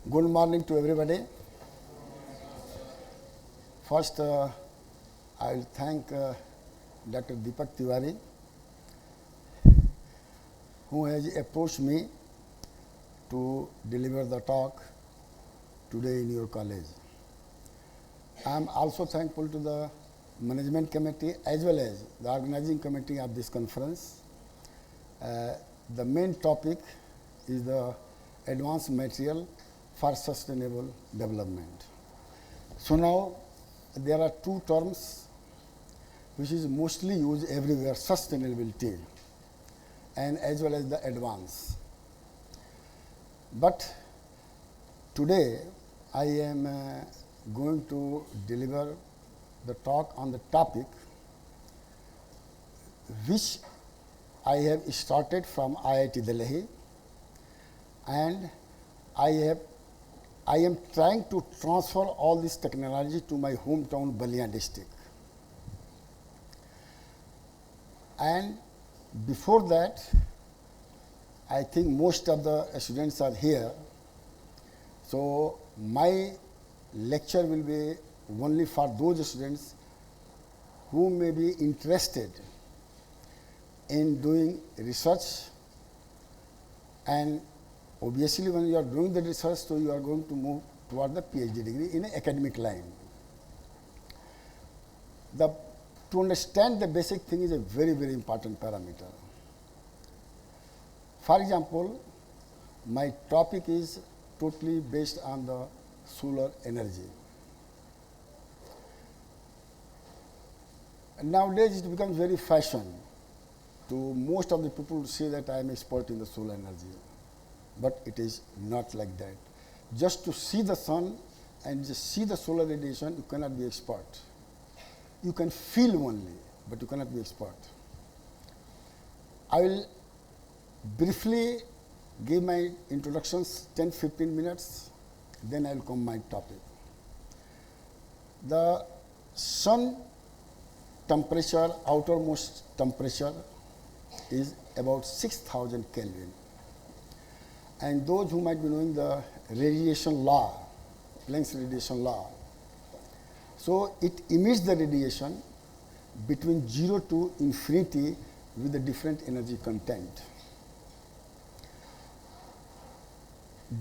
Good morning to everybody. First, I will thank Dr. Deepak Tiwari, who has approached me to deliver the talk today in your college. I am also thankful to the management committee as well as the organizing committee of this conference. The main topic is the advanced material for sustainable development. So now there are two terms which is mostly used everywhere, sustainability and as well as the advance. But today I am going to deliver the talk on the topic which I have started from IIT Delhi, and I am trying to transfer all this technology to my hometown Balia district. And before that, I think most of the students are here. So my lecture will be only for those students who may be interested in doing research, and obviously when you are doing the research, so you are going to move toward the PhD degree in an academic line. To understand the basic thing is a very, very important parameter. For example, my topic is totally based on the solar energy. And nowadays it becomes very fashion to most of the people to say that I am expert in the solar energy. But it is not like that. Just to see the sun and just see the solar radiation, you cannot be expert. You can feel only, but you cannot be expert. I will briefly give my introductions, 10-15 minutes, then I will come my topic. The sun temperature, outermost temperature is about 6,000 Kelvin. And those who might be knowing the radiation law, Planck's radiation law, so it emits the radiation between 0 to infinity with a different energy content.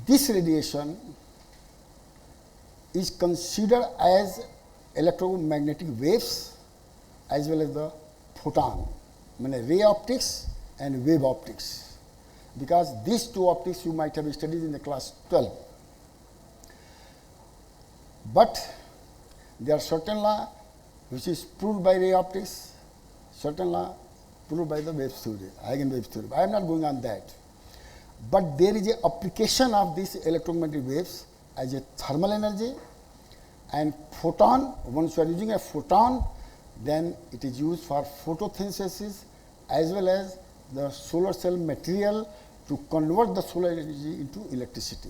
This radiation is considered as electromagnetic waves as well as the photon, ray optics and wave optics, because these two optics you might have studied in the class 12. But there are certain law which is proved by ray optics, certain law proved by the wave theory, eigenwave theory. I am not going on that. But there is an application of these electromagnetic waves as a thermal energy, and photon, once you are using a photon, then it is used for photosynthesis as well as the solar cell material to convert the solar energy into electricity.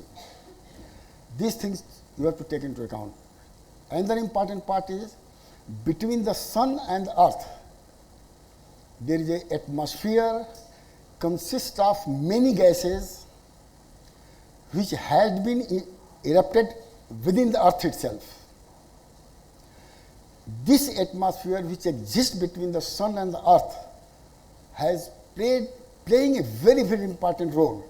These things you have to take into account. Another important part is between the sun and the earth, there is an atmosphere consists of many gases which had been erupted within the earth itself. This atmosphere which exists between the sun and the earth has playing a very, very important role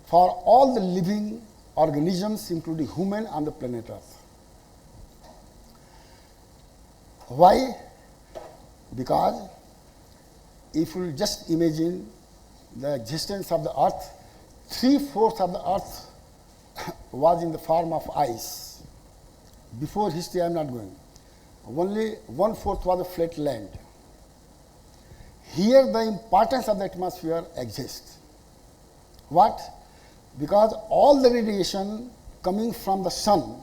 for all the living organisms, including human on the planet Earth. Why? Because if you just imagine the existence of the earth, 3/4 of the earth was in the form of ice. Before history I am not going. Only 1/4 was a flat land. Here the importance of the atmosphere exists. What? Because all the radiation coming from the sun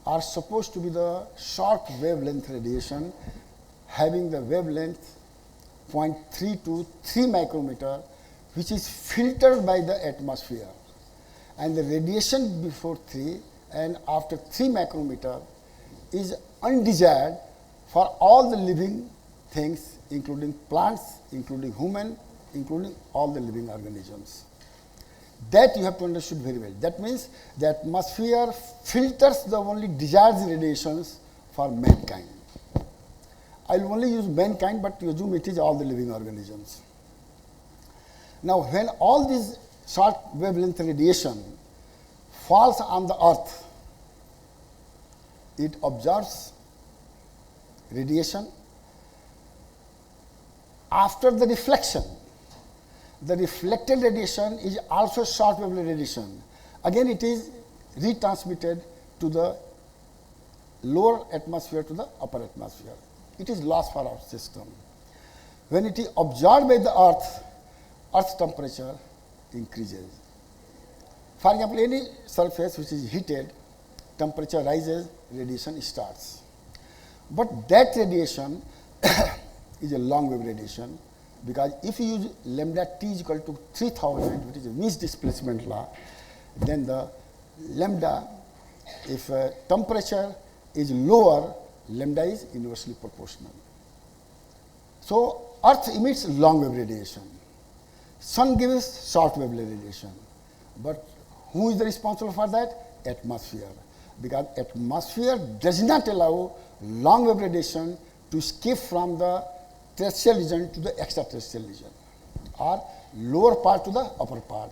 are supposed to be the short wavelength radiation having the wavelength 0.3 to 3 micrometer, which is filtered by the atmosphere. And the radiation before 3 and after 3 micrometer is undesired for all the living things, including plants, including human, including all the living organisms. That you have to understand very well. That means the atmosphere filters the only desired radiations for mankind. I will only use mankind, but you assume it is all the living organisms. Now, when all these short wavelength radiation falls on the earth, it absorbs radiation. After the reflection, the reflected radiation is also short wave radiation. Again, it is retransmitted to the lower atmosphere to the upper atmosphere. It is lost for our system. When it is absorbed by the earth's temperature increases. For example, any surface which is heated, temperature rises, radiation starts. But that radiation is a long wave radiation, because if you use lambda t is equal to 3000, which is a Wien's displacement law, then the lambda, if temperature is lower, lambda is inversely proportional. So earth emits long wave radiation. Sun gives short wave radiation. But who is the responsible for that? Atmosphere. Because atmosphere does not allow long wave radiation to escape from the terrestrial region to the extraterrestrial region, or lower part to the upper part.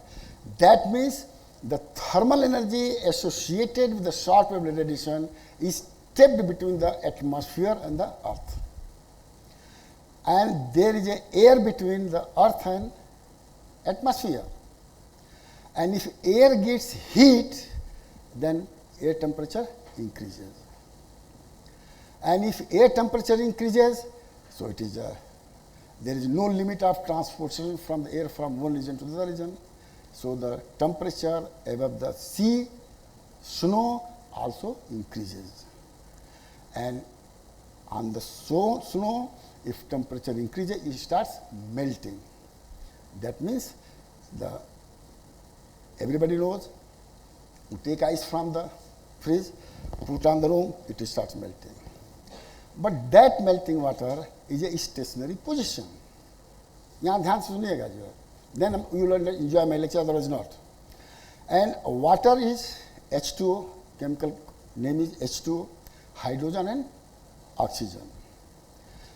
That means the thermal energy associated with the short wave radiation is trapped between the atmosphere and the earth. And there is an air between the earth and atmosphere. And if air gets heat, then air temperature increases. And if air temperature increases, so it is there is no limit of transportation from the air from one region to the other region. So the temperature above the sea, snow also increases. And on the snow, if temperature increases, it starts melting. That means everybody knows, you take ice from the fridge, put on the room, it starts melting. But that melting water is a stationary position. यहाँ ध्यान से सुनिएगा जो है. Then you will enjoy my lecture, otherwise not. And water is H2O, chemical name is H2O, hydrogen and oxygen.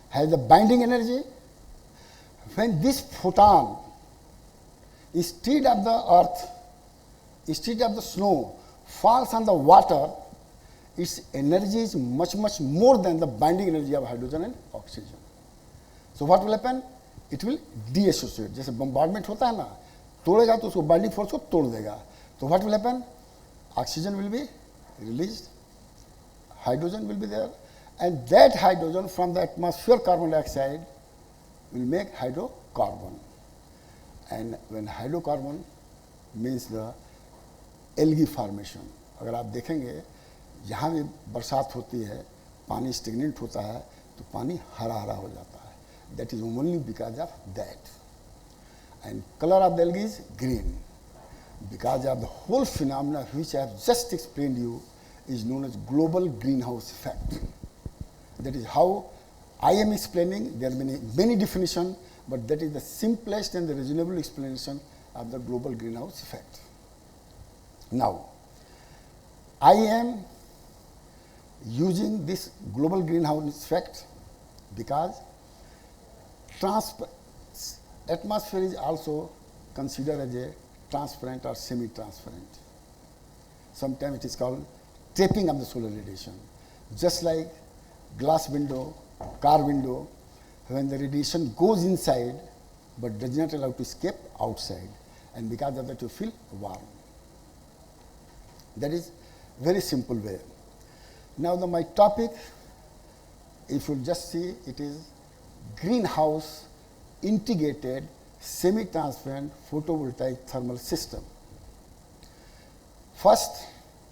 Has the binding energy. When this photon, instead of the earth, instead of the snow, falls on the water, its energy is much, much more than the binding energy of hydrogen and oxygen. So what will happen? It will deassociate. जैसे bombardment होता है ना, तोड़ेगा तो उसको binding force को तोड़ देगा. So what will happen? Oxygen will be released, hydrogen will be there, and that hydrogen from the atmosphere carbon dioxide will make hydrocarbon. And when hydrocarbon means the algae formation. अगर आप देखेंगे जहाँ भी बरसात होती है, पानी स्टेगनेंट होता है, तो पानी हरा हरा हो जाता है. That is only because of that. And color of the algae is green. Because of the whole phenomena which I have just explained you is known as global greenhouse effect. That is how I am explaining. There are many definitions, but that is the simplest and the reasonable explanation of the global greenhouse effect. Now, I am using this global greenhouse effect because atmosphere is also considered as a transparent or semi-transparent. Sometimes it is called trapping of the solar radiation. Just like glass window, car window, when the radiation goes inside but does not allow to escape outside, and because of that you feel warm. That is very simple way. Now my topic, if you just see, it is greenhouse integrated semi-transparent photovoltaic thermal system. First,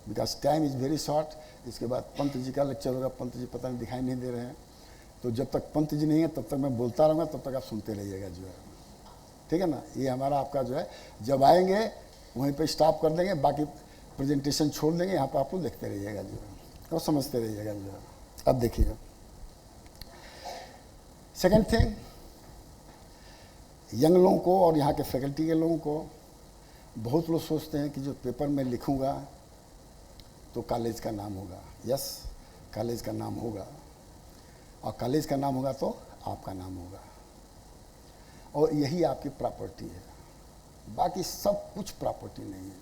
because time is very short, इसके बाद पंत जी का lecture होगा. पंत जी पता नहीं दिखाई नहीं दे रहे हैं, तो जब तक पंत जी नहीं है तब तक मैं बोलता रहूँगा, तब तक आप सुनते रहिएगा जो है. ठीक है ना. ये हमारा आपका जो है, जब आएंगे वहीं पे स्टॉप कर देंगे, बाकी प्रेजेंटेशन छोड़ देंगे. यहाँ पर आप लोग देखते रहिएगा जो है और समझते रहिएगा जो है. अब देखिएगा. सेकेंड थिंग, यंग लोगों को और यहाँ के फैकल्टी के लोगों को बहुत लोग सोचते हैं कि जो पेपर में लिखूंगा तो कॉलेज का नाम होगा। यस, कॉलेज का नाम होगा, और कॉलेज का नाम होगा तो आपका नाम होगा, और यही आपकी प्रॉपर्टी है। बाकी सब कुछ प्रॉपर्टी नहीं है।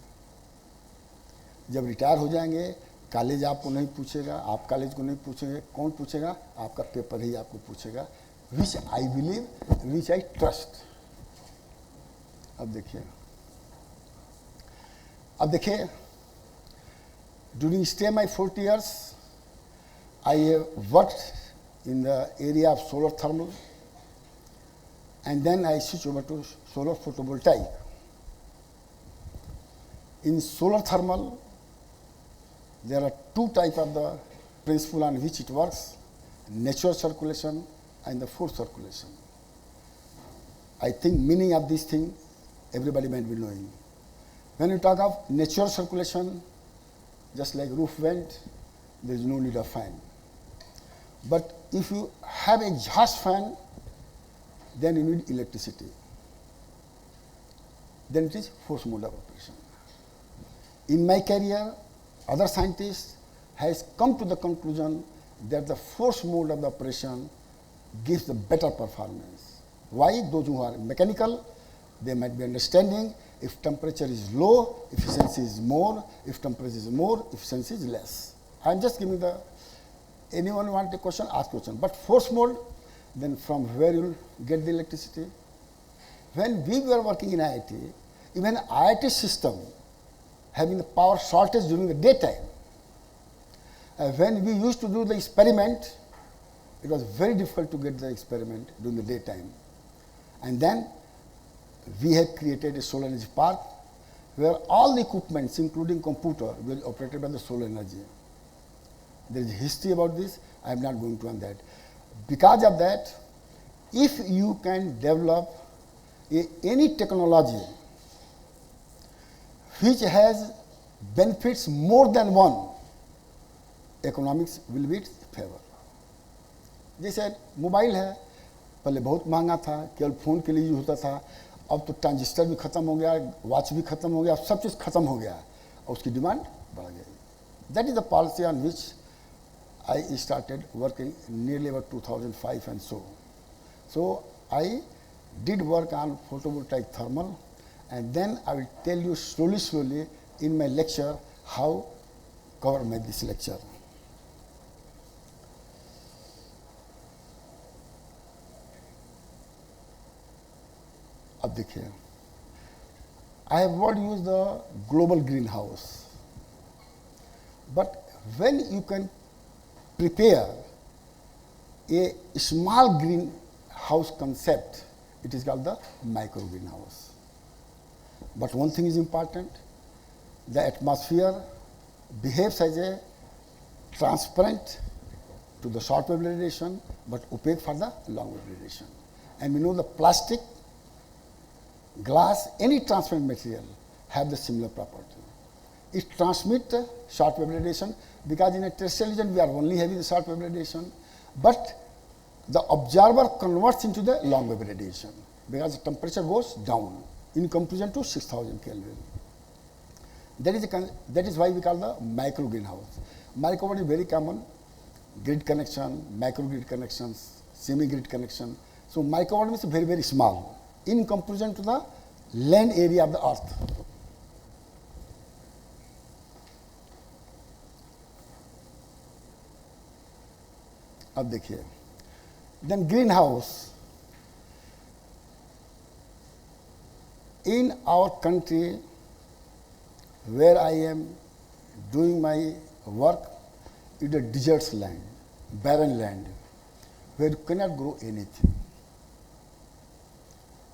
जब रिटायर हो जाएंगे, कॉलेज आपको नहीं पूछेगा, आप कॉलेज को नहीं पूछेंगे, कौन पूछेगा? आपका पेपर ही आपको पूछेगा, विच I believe, which I trust. अब देखिए, during stay my 40 years, I have worked in the area of solar thermal, and then I switched over to solar photovoltaic. In solar thermal, there are two types of the principle on which it works: natural circulation and the forced circulation. I think meaning of this thing everybody might be knowing. When you talk of natural circulation, just like roof vent, there is no need of fan. But if you have a exhaust fan, then you need electricity. Then it is forced mode of operation. In my career, other scientists has come to the conclusion that the forced mode of the operation gives the better performance. Why? Those who are mechanical, they might be understanding if temperature is low, efficiency is more, if temperature is more, efficiency is less. I am just giving the, anyone want a question, ask question. But force mode, then from where you will get the electricity? When we were working in IIT, even IIT system having the power shortage during the daytime, when we used to do the experiment, it was very difficult to get the experiment during the daytime. And then we have created a solar energy park where all the equipments, including computer, will be operated by the solar energy. There is history about this. I am not going to on that. Because of that, if you can develop any technology which has benefits more than one, economics will be its favor. जैसे mobile है, पहले बहुत महंगा था, केवल phone के लिए use होता था, अब तो ट्रांजिस्टर भी ख़त्म हो गया, वॉच भी ख़त्म हो गया, सब चीज़ ख़त्म हो गया और उसकी डिमांड बढ़ गई. That is the policy on which I started working nearly about 2005 and so. So I did work on photovoltaic thermal, and then I will tell you slowly in my lecture how cover made this lecture. अब देखिए, I have not used the global greenhouse, but when you can prepare a small greenhouse concept, it is called the micro greenhouse. But one thing is important: the atmosphere behaves as a transparent to the short wave radiation, but opaque for the long wave radiation. And we know the plastic, glass, any transparent material have the similar property. It transmits short wave radiation because in a terrestrial region we are only having the short wave radiation, but the observer converts into the long wave radiation because the temperature goes down in comparison to 6000 Kelvin. That is why we call the micro greenhouse. Microgrid is very common: grid connection, microgrid connections, semi-grid connection. So microgrid is very small in comparison to the land area of the earth. अब देखिए, then greenhouse in our country where I am doing my work, it is a desert land, barren land, where you cannot grow anything.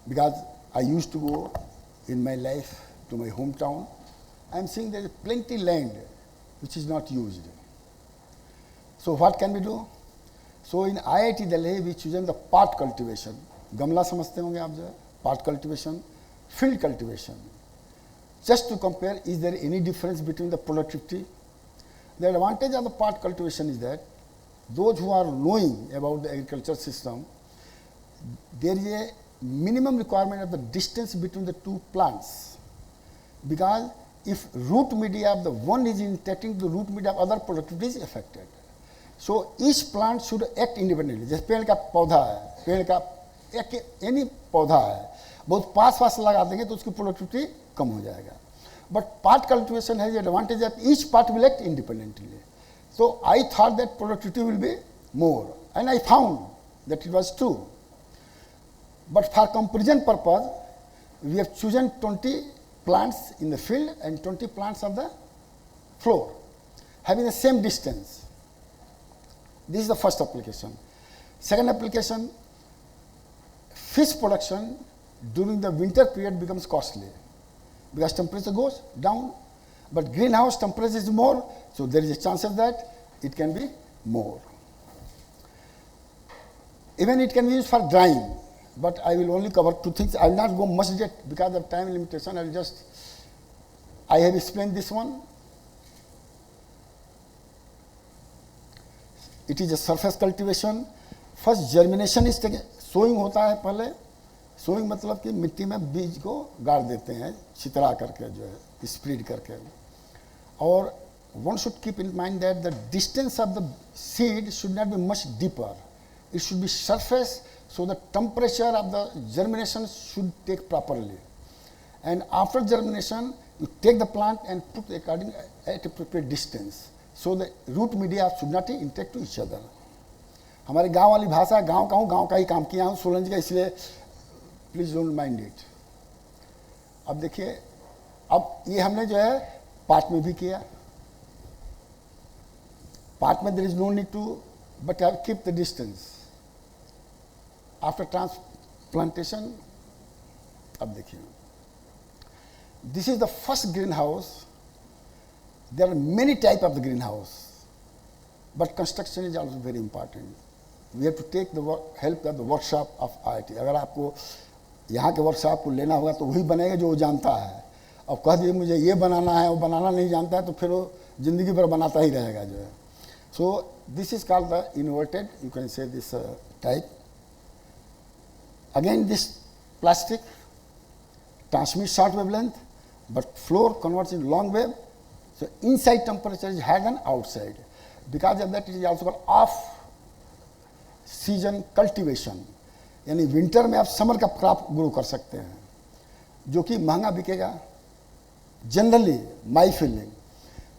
Because I used to go in my life to my hometown, I am seeing there is plenty land which is not used. So what can we do? So in IIT Delhi we chosen the part cultivation. गमला समझते होंगे आप जो है, part cultivation, field cultivation. Just to compare, is there any difference between the productivity? The advantage of the part cultivation is that those who are knowing about the agriculture system, there is a minimum requirement of the distance between the two plants. because if root media of the one is interacting, the root media of other productivity is affected. So each plant should act independently. जैसे पेड़ का पौधा है, पेड़ का any पौधा है, बहुत पास पास लगा देंगे तो उसकी प्रोडक्टिविटी कम हो जाएगा. But part cultivation has the advantage that each part will act independently. So I thought that productivity will be more, and I found that it was true. But for comparison purpose, we have chosen 20 plants in the field and 20 plants on the floor, having the same distance. This is the first application. Second application, fish production during the winter period becomes costly because temperature goes down, but greenhouse temperature is more, so there is a chance that it can be more. Even it can be used for drying, but I will only cover two things. I will not go much yet because of time limitation. I have explained this one. It is a surface cultivation. First germination is taken. Sowing होता है पहले. Sowing मतलब कि मिट्टी में बीज को गाड़ देते हैं, छितरा करके जो है, स्प्रेड करके. और one should keep in mind that the distance of the seed should not be much deeper. It should be surface, so the temperature of the germination should take properly. And after germination, you take the plant and put according at appropriate distance. So the root media should not interact to each other. हमारे गांव वाली भाषा, गांव का हूँ, गांव का ही काम किया हूँ सोलंज का, इसलिए प्लीज डोंट माइंड इट. अब देखिए, अब ये हमने जो है पार्ट में भी किया. पार्ट में there is no need to, but I keep the distance. After transplantation, अब देखिए, this is the first greenhouse. There are many types of the greenhouse, but construction is also very important. We have to take the help of the workshop of IIT. अगर आपको यहाँ के workshop को लेना होगा तो वही बनेगा जो वो जानता है. अब कह दिए मुझे ये बनाना है, वो बनाना नहीं जानता है, तो फिर वो जिंदगी भर बनाता ही रहेगा जो है. So this is called the inverted, you can say this type. Again this plastic transmits short wavelength, but floor converts in long wave. So inside temperature is higher than outside. Because of that it is also called off season cultivation. यानी winter में आप summer का crop grow कर सकते हैं, जो कि महंगा बिकेगा. जनरली माई फीलिंग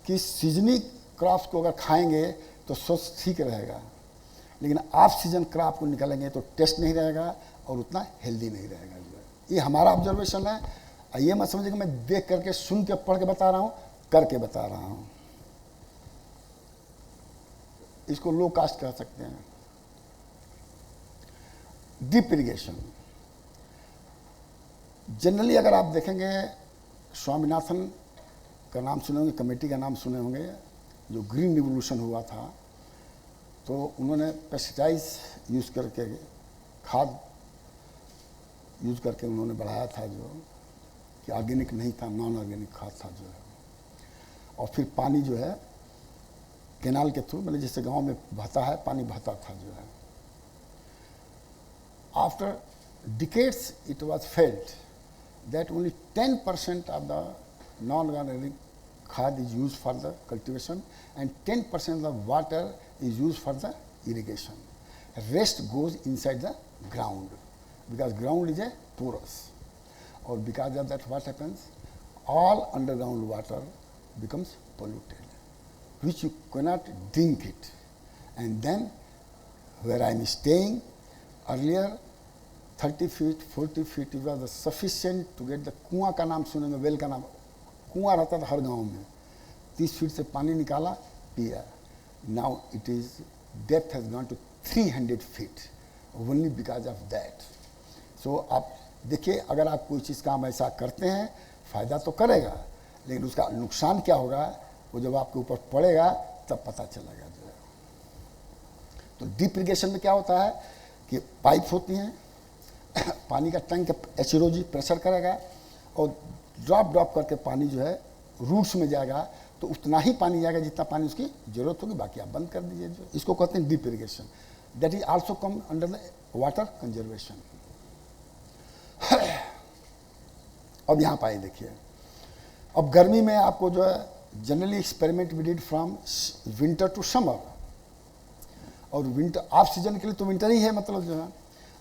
कि सीजनी क्रॉप्स को अगर खाएंगे तो स्वास्थ्य ठीक रहेगा, लेकिन ऑफ सीजन क्रॉप को निकालेंगे तो टेस्ट नहीं रहेगा और उतना हेल्दी नहीं रहेगा. जो है ये हमारा ऑब्जर्वेशन है. ये मत समझिए कि मैं देख करके सुन के पढ़ के बता रहा हूँ, करके बता रहा हूँ. इसको लो कास्ट कह सकते हैं. डीप इरिगेशन, जनरली अगर आप देखेंगे, स्वामीनाथन का नाम सुने होंगे, कमेटी का नाम सुने होंगे, जो ग्रीन रिवोल्यूशन हुआ था, तो उन्होंने पेस्टिसाइड्स यूज़ करके, खाद यूज़ करके उन्होंने बढ़ाया था, जो कि ऑर्गेनिक नहीं था, नॉन ऑर्गेनिक खाद था जो है. और फिर पानी जो है कैनाल के थ्रू, मतलब जैसे गांव में बहता है पानी, बहता था जो है. After decades it was felt that only 10% of the non-organic खाद is used for the cultivation and 10% of the water is used for the irrigation. Rest goes inside the ground because ground is a porous. Or because of that what happens? All underground water becomes polluted, which you cannot drink it. And then where I am staying, earlier 30 feet, 40 feet it was sufficient to get the कुआं का नाम सुनेंगे, well का नाम, कुआं रहता था हर गांव में. 30 फीट से पानी निकाला, पिया. Now it is, depth has gone to 300 feet only because of that. So आप देखिए, अगर आप कोई चीज़ काम ऐसा करते हैं, फ़ायदा तो करेगा, लेकिन उसका नुकसान क्या होगा वो जब आपके ऊपर पड़ेगा तब पता चलेगा जो है. तो डीप इरिगेशन में क्या होता है कि पाइप होती हैं, पानी का टैंक एचरोजी प्रेशर करेगा और ड्रॉप करके पानी जो है रूट्स में जाएगा, तो उतना ही पानी जाएगा जितना पानी उसकी जरूरत होगी, बाकी आप बंद कर दीजिए. जो इसको कहते हैं deep irrigation. That is also come under the water conservation. अब यहाँ पाए देखिए, अब गर्मी में आपको जो है generally experiment we did from winter to summer, और विंटर ऑफ सीजन के लिए तो विंटर ही है मतलब जो है,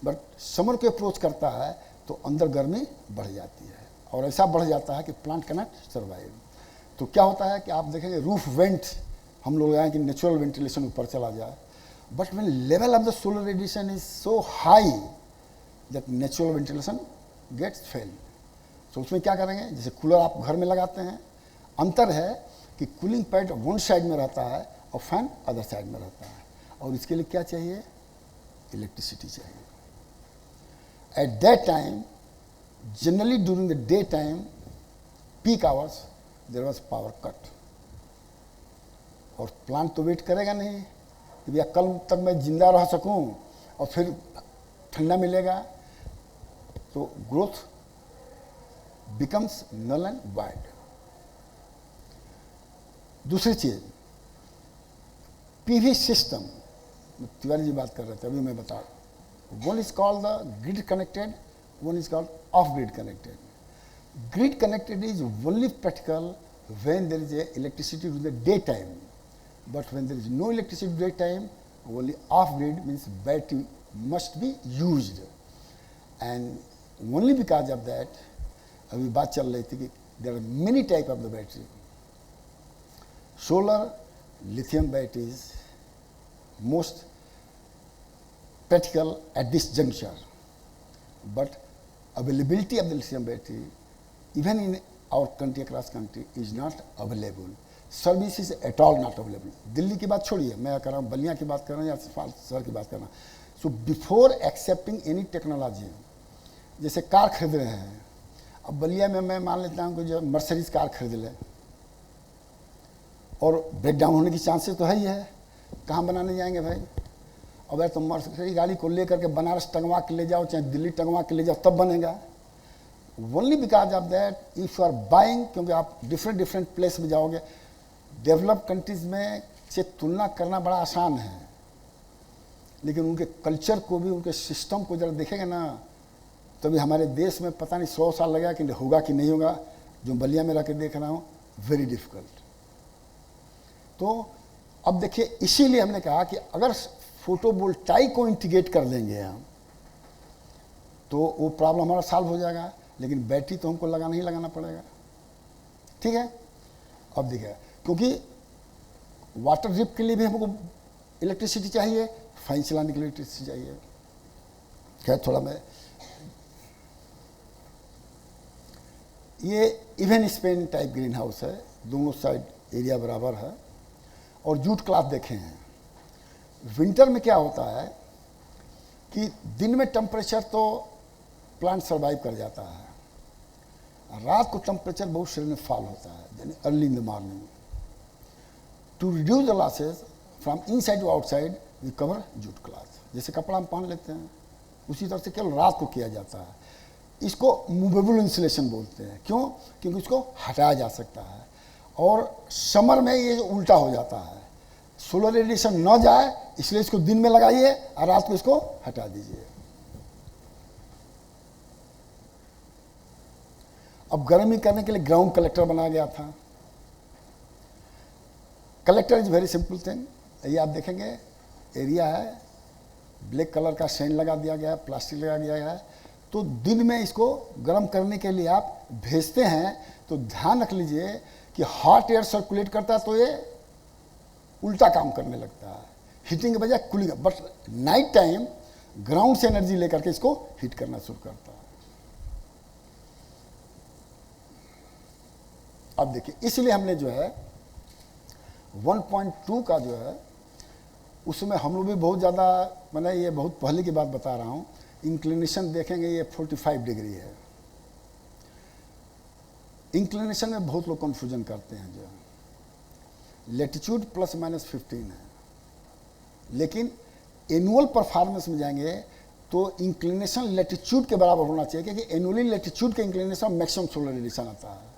बट समर को अप्रोच करता है तो अंदर गर्मी बढ़ जाती है, और ऐसा बढ़ जाता है कि प्लांट कैन नॉट सर्वाइव। तो क्या होता है कि आप देखेंगे रूफ वेंट, हम लोग यहाँ कि नेचुरल वेंटिलेशन ऊपर चला जाए, but when level of the solar radiation is so high that natural ventilation gets fail. तो उसमें क्या करेंगे, जैसे कूलर आप घर में लगाते हैं, अंतर है कि कूलिंग पैड वन साइड में रहता है और फैन अदर साइड में रहता है, और इसके लिए क्या चाहिए, इलेक्ट्रिसिटी चाहिए। At that time generally during the day time peak hours there was power cut, और प्लांट तो वेट करेगा नहीं कि भैया कल तक मैं जिंदा रह सकूं और फिर ठंडा मिलेगा, तो growth becomes null and void. दूसरी चीज पीवी सिस्टम, तिवारी जी बात कर रहे थे अभी मैं बता, one is called the grid connected, one is called off grid connected. Grid connected is only practical when there is a electricity during the daytime, but when there is no electricity during daytime, only off grid means battery must be used, and only because of that अभी बात चल रही थी कि there are many type of the battery. Solar lithium battery is most practical at this juncture, but availability of the lithium battery even in our country, across country, is not available. Service is at all not available. Delhi की बात छोड़िए, मैं कर रहा हूँ बलिया की बात कर रहा हूँ या शहर की बात कर रहा हूँ। So before accepting any technology, जैसे कार खरीद रहे हैं, अब बलिया में मैं मान लेता हूँ कि जो मर्सिडीज कार खरीद ले, और ब्रेक डाउन होने की चांसेस तो है ही है, कहाँ बनाने जाएंगे भाई। अब यार तुम मर्सिडीज गाड़ी को लेकर के बनारस टंगवा के ले जाओ, चाहे दिल्ली टंगवा के ले जाओ, तब बनेगा। Only because of that if you are buying, क्योंकि आप डिफरेंट प्लेस में जाओगे, डेवलप कंट्रीज में से तुलना करना बड़ा आसान है, लेकिन उनके कल्चर को भी, उनके सिस्टम को जरा देखेंगे ना, तभी हमारे देश में पता नहीं 100 साल लगेगा कि होगा कि नहीं होगा। जो बलिया में रह के देख रहा हूँ, वेरी डिफिकल्ट। तो अब देखिए, इसीलिए हमने कहा कि अगर फोटोवोल्टाइक को इंटीग्रेट कर लेंगे हम, तो वो प्रॉब्लम हमारा सॉल्व हो जाएगा, लेकिन बैटरी तो हमको लगाना ही लगाना पड़ेगा। ठीक है, अब देखिए, क्योंकि वाटर ड्रिप के लिए भी हमको इलेक्ट्रिसिटी चाहिए, फैन चलाने के लिए इलेक्ट्रिसिटी चाहिए। खैर थोड़ा मैं ये even span type green house है, दोनों साइड एरिया बराबर है, और जूट क्लॉथ देखे हैं। विंटर में क्या होता है कि दिन में टेम्परेचर तो प्लांट सर्वाइव कर जाता है, रात को टेम्परेचर बहुत शरीर में फॉल होता है, यानी early in the morning. To reduce the losses from inside to outside we cover jute cloth. जैसे कपड़ा हम पहन लेते हैं, उसी तरह से केवल रात को किया जाता है। इसको मूवेबल इंसुलेशन बोलते हैं। क्यों? क्योंकि इसको हटाया जा सकता है, और समर में ये उल्टा हो जाता है, सोलर रेडिएशन न जाए इसलिए इसको दिन में लगाइए और रात को इसको हटा दीजिए। अब गर्मी करने के लिए ग्राउंड कलेक्टर बनाया गया था। Collector is very simple thing. ये आप देखेंगे एरिया है, ब्लैक कलर का सेंड लगा दिया गया है, प्लास्टिक लगा दिया गया है, तो दिन में इसको गर्म करने के लिए आप भेजते हैं तो ध्यान रख लीजिए कि हॉट एयर सर्कुलेट करता है तो ये उल्टा काम करने लगता है, हीटिंग के बजाय cooling. But night time ground से एनर्जी लेकर के इसको हीट करना शुरू करता है। अब देखिए, इसलिए हमने जो है 1.2 का जो है उसमें हम लोग भी बहुत ज़्यादा, मैंने ये बहुत पहले की बात बता रहा हूँ, इंक्लिनेशन देखेंगे ये 45 डिग्री है। इंक्लिनेशन में बहुत लोग कन्फ्यूजन करते हैं, जो लेटीट्यूड प्लस माइनस 15 है, लेकिन एनुअल परफॉर्मेंस में जाएंगे तो इंक्लिनेशन लेटीट्यूड के बराबर होना चाहिए, क्योंकि एनुअली लेटीट्यूड के इंक्लिनेशन मैक्सिमम सोलर रेडिएशन आता है।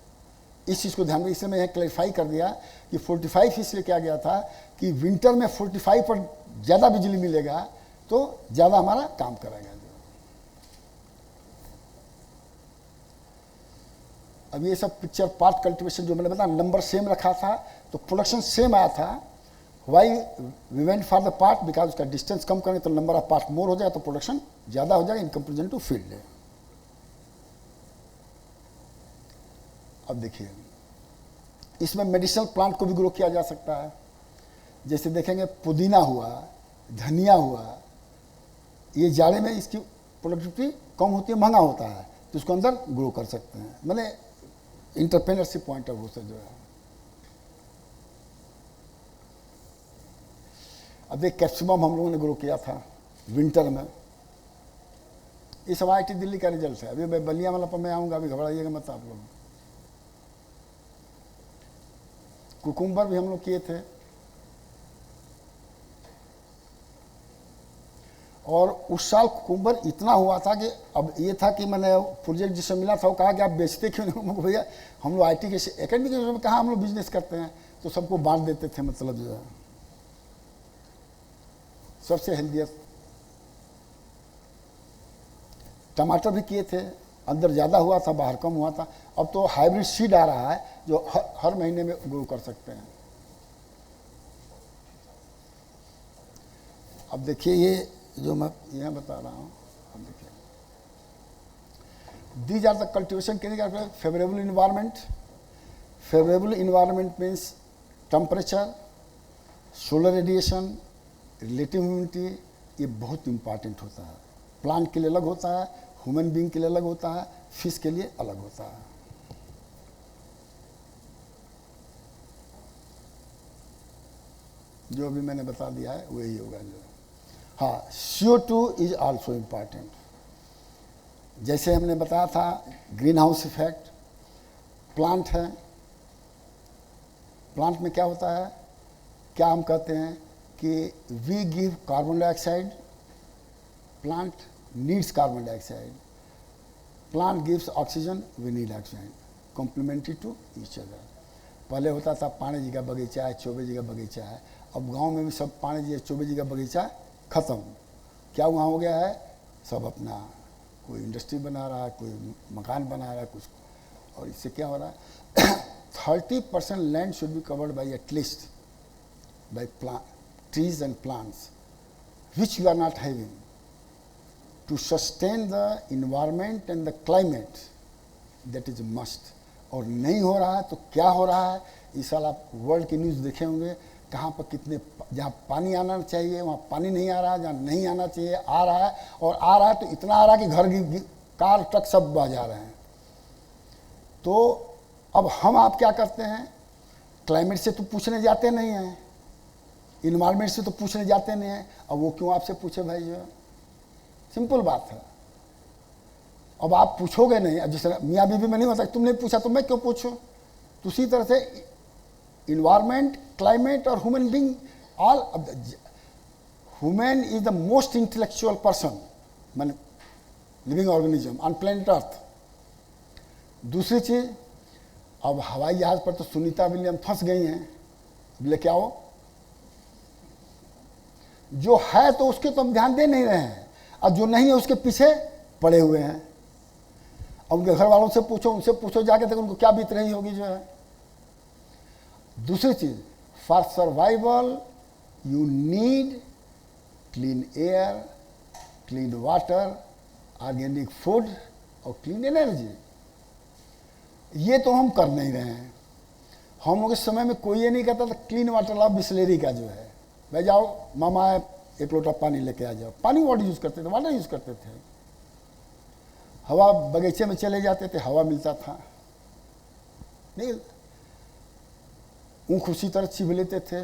इस चीज़ को ध्यान में, इसलिए मैं क्लैरिफाई कर दिया कि 45 इसलिए क्या गया था कि विंटर में 45 पर ज़्यादा बिजली मिलेगा तो ज़्यादा हमारा काम करेगा। अब ये सब पिक्चर पार्ट कल्टीवेशन जो मैंने बताया नंबर सेम रखा था तो प्रोडक्शन सेम आया था। Why we went for the part because उसका डिस्टेंस कम करें तो नंबर ऑफ पार्ट मोर हो जाए तो प्रोडक्शन ज़्यादा हो जाएगा इन कंपेरिजन टू फील्ड। अब देखिए इसमें मेडिसिनल प्लांट को भी ग्रो किया जा सकता है। जैसे देखेंगे पुदीना हुआ, धनिया हुआ, ये जाड़े में इसकी प्रोडक्टिविटी कम होती है, महंगा होता है, तो उसको अंदर ग्रो कर सकते हैं। मैंने इंटरप्रेन्योरशिप पॉइंट ऑफ व्यू से जो है। अब एक कैप्सिकम हम लोगों ने ग्रो किया था विंटर में। ये सब IIT दिल्ली का रिजल्ट है। अभी मैं बलिया वाला पर मैं आऊँगा, अभी घबराइएगा मत आप लोग। कुकुम्बर भी हम लोग किए थे और उस साल कुकुम्बर इतना हुआ था कि अब ये था कि मैंने प्रोजेक्ट जिससे मिला था वो कहा कि आप बेचते क्यों नहीं। भैया हम लोग IT के एकेडमिक में कहा हम लोग बिजनेस करते हैं, तो सबको बांट देते थे। मतलब जो है सबसे हेल्दियस्ट। टमाटर भी किए थे, अंदर ज़्यादा हुआ था बाहर कम हुआ था। अब तो हाइब्रिड सीड आ रहा है जो हर महीने में ग्रो कर सकते हैं। अब देखिए ये जो मैं यहाँ बता रहा हूँ, अब देखिए दीज आर द कल्टिवेशन के favourable environment. Favourable environment means temperature, solar radiation, relative humidity, ये बहुत इंपॉर्टेंट होता है। प्लांट के लिए अलग होता है, ह्यूमन बीइंग के लिए अलग होता है, फिश के लिए अलग होता है। जो भी मैंने बता दिया है वही होगा जो। हाँ, CO2 इज आल्सो इम्पॉर्टेंट। जैसे हमने बताया था ग्रीन हाउस इफेक्ट, प्लांट है, प्लांट में क्या होता है, क्या हम कहते हैं कि we give carbon dioxide, plant needs carbon dioxide, plant gives oxygen, we need oxygen, complementary to each other. पहले होता था पाणी जी का बगीचा है, चौबे जी का बगीचा है, अब गांव में भी सब पाणी जी चौबे जी का बगीचा खत्म। क्या वहाँ हो गया है, सब अपना कोई इंडस्ट्री बना रहा है, कोई मकान बना रहा है कुछ, और इससे क्या हो रहा है 30% land should be covered by at least by trees and plants which you are not having to sustain the environment and the climate, that is a must। और नहीं हो रहा है तो क्या हो रहा है, इस साल आप वर्ल्ड की न्यूज़ देखे होंगे, कहाँ पर कितने, जहाँ पानी आना चाहिए वहाँ पानी नहीं आ रहा है, जहाँ नहीं आना चाहिए आ रहा है, और आ रहा है तो इतना आ रहा है कि घर की कार ट्रक सब बह जा रहे हैं। तो अब हम आप क्या करते हैं, क्लाइमेट से तो पूछने जाते नहीं हैं, इन्वायरमेंट से तो पूछने जाते नहीं हैं, अब वो क्यों आपसे पूछे भाई, जो सिंपल बात है। अब आप पूछोगे नहीं, अब जैसे मियाँ बीवी में नहीं होता तुमने पूछा तो मैं क्यों पूछूं, तो उसी तरह से इन्वायरमेंट, क्लाइमेट और human being all, human is the most intellectual person, man living organism on planet earth. दूसरी चीज, अब हवाई जहाज पर तो सुनीता विलियम फंस गई हैं, बोले क्या हो, जो है तो उसके तो हम ध्यान दे नहीं रहे हैं, और जो नहीं है उसके पीछे पड़े हुए हैं। अब उनके घर वालों से पूछो, उनसे पूछो जाके तक उनको क्या बीत रही होगी जो है। दूसरी चीज, for survival you need clean air, clean water, organic food और क्लीन एनर्जी। ये तो हम कर नहीं रहे हैं। हम लोग इस समय में कोई ये नहीं कहता था क्लीन वाटर लाओ बिस्लेरी का जो है, भाई जाओ मामा एक लोटा पानी लेके आ जाओ। पानी वाटर यूज़ करते थे, वाटर यूज़ करते थे। हवा बगीचे में चले जाते थे, हवा मिलता था नहीं, ऊँख उसी तरह चिभ लेते थे,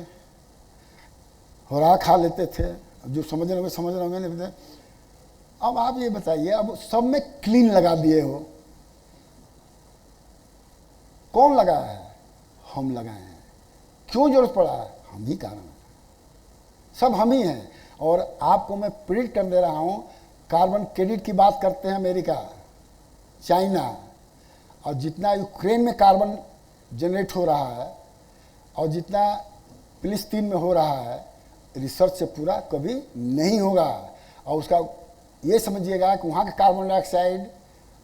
होरा खा लेते थे। जो समझ रहे होंगे नहीं। अब आप ये बताइए, अब सब में क्लीन लगा दिए हो, कौन लगाया है, हम लगाए हैं। क्यों जरूरत पड़ा है, हम ही कारण है, सब हम ही हैं। और आपको मैं प्रिडिक्ट कर दे रहा हूं, कार्बन क्रेडिट की बात करते हैं अमेरिका, चाइना, और जितना यूक्रेन में कार्बन जनरेट हो रहा है और जितना फिलिस्तीन में हो रहा है, रिसर्च से पूरा कभी नहीं होगा। और उसका ये समझिएगा कि वहाँ का कार्बन डाइऑक्साइड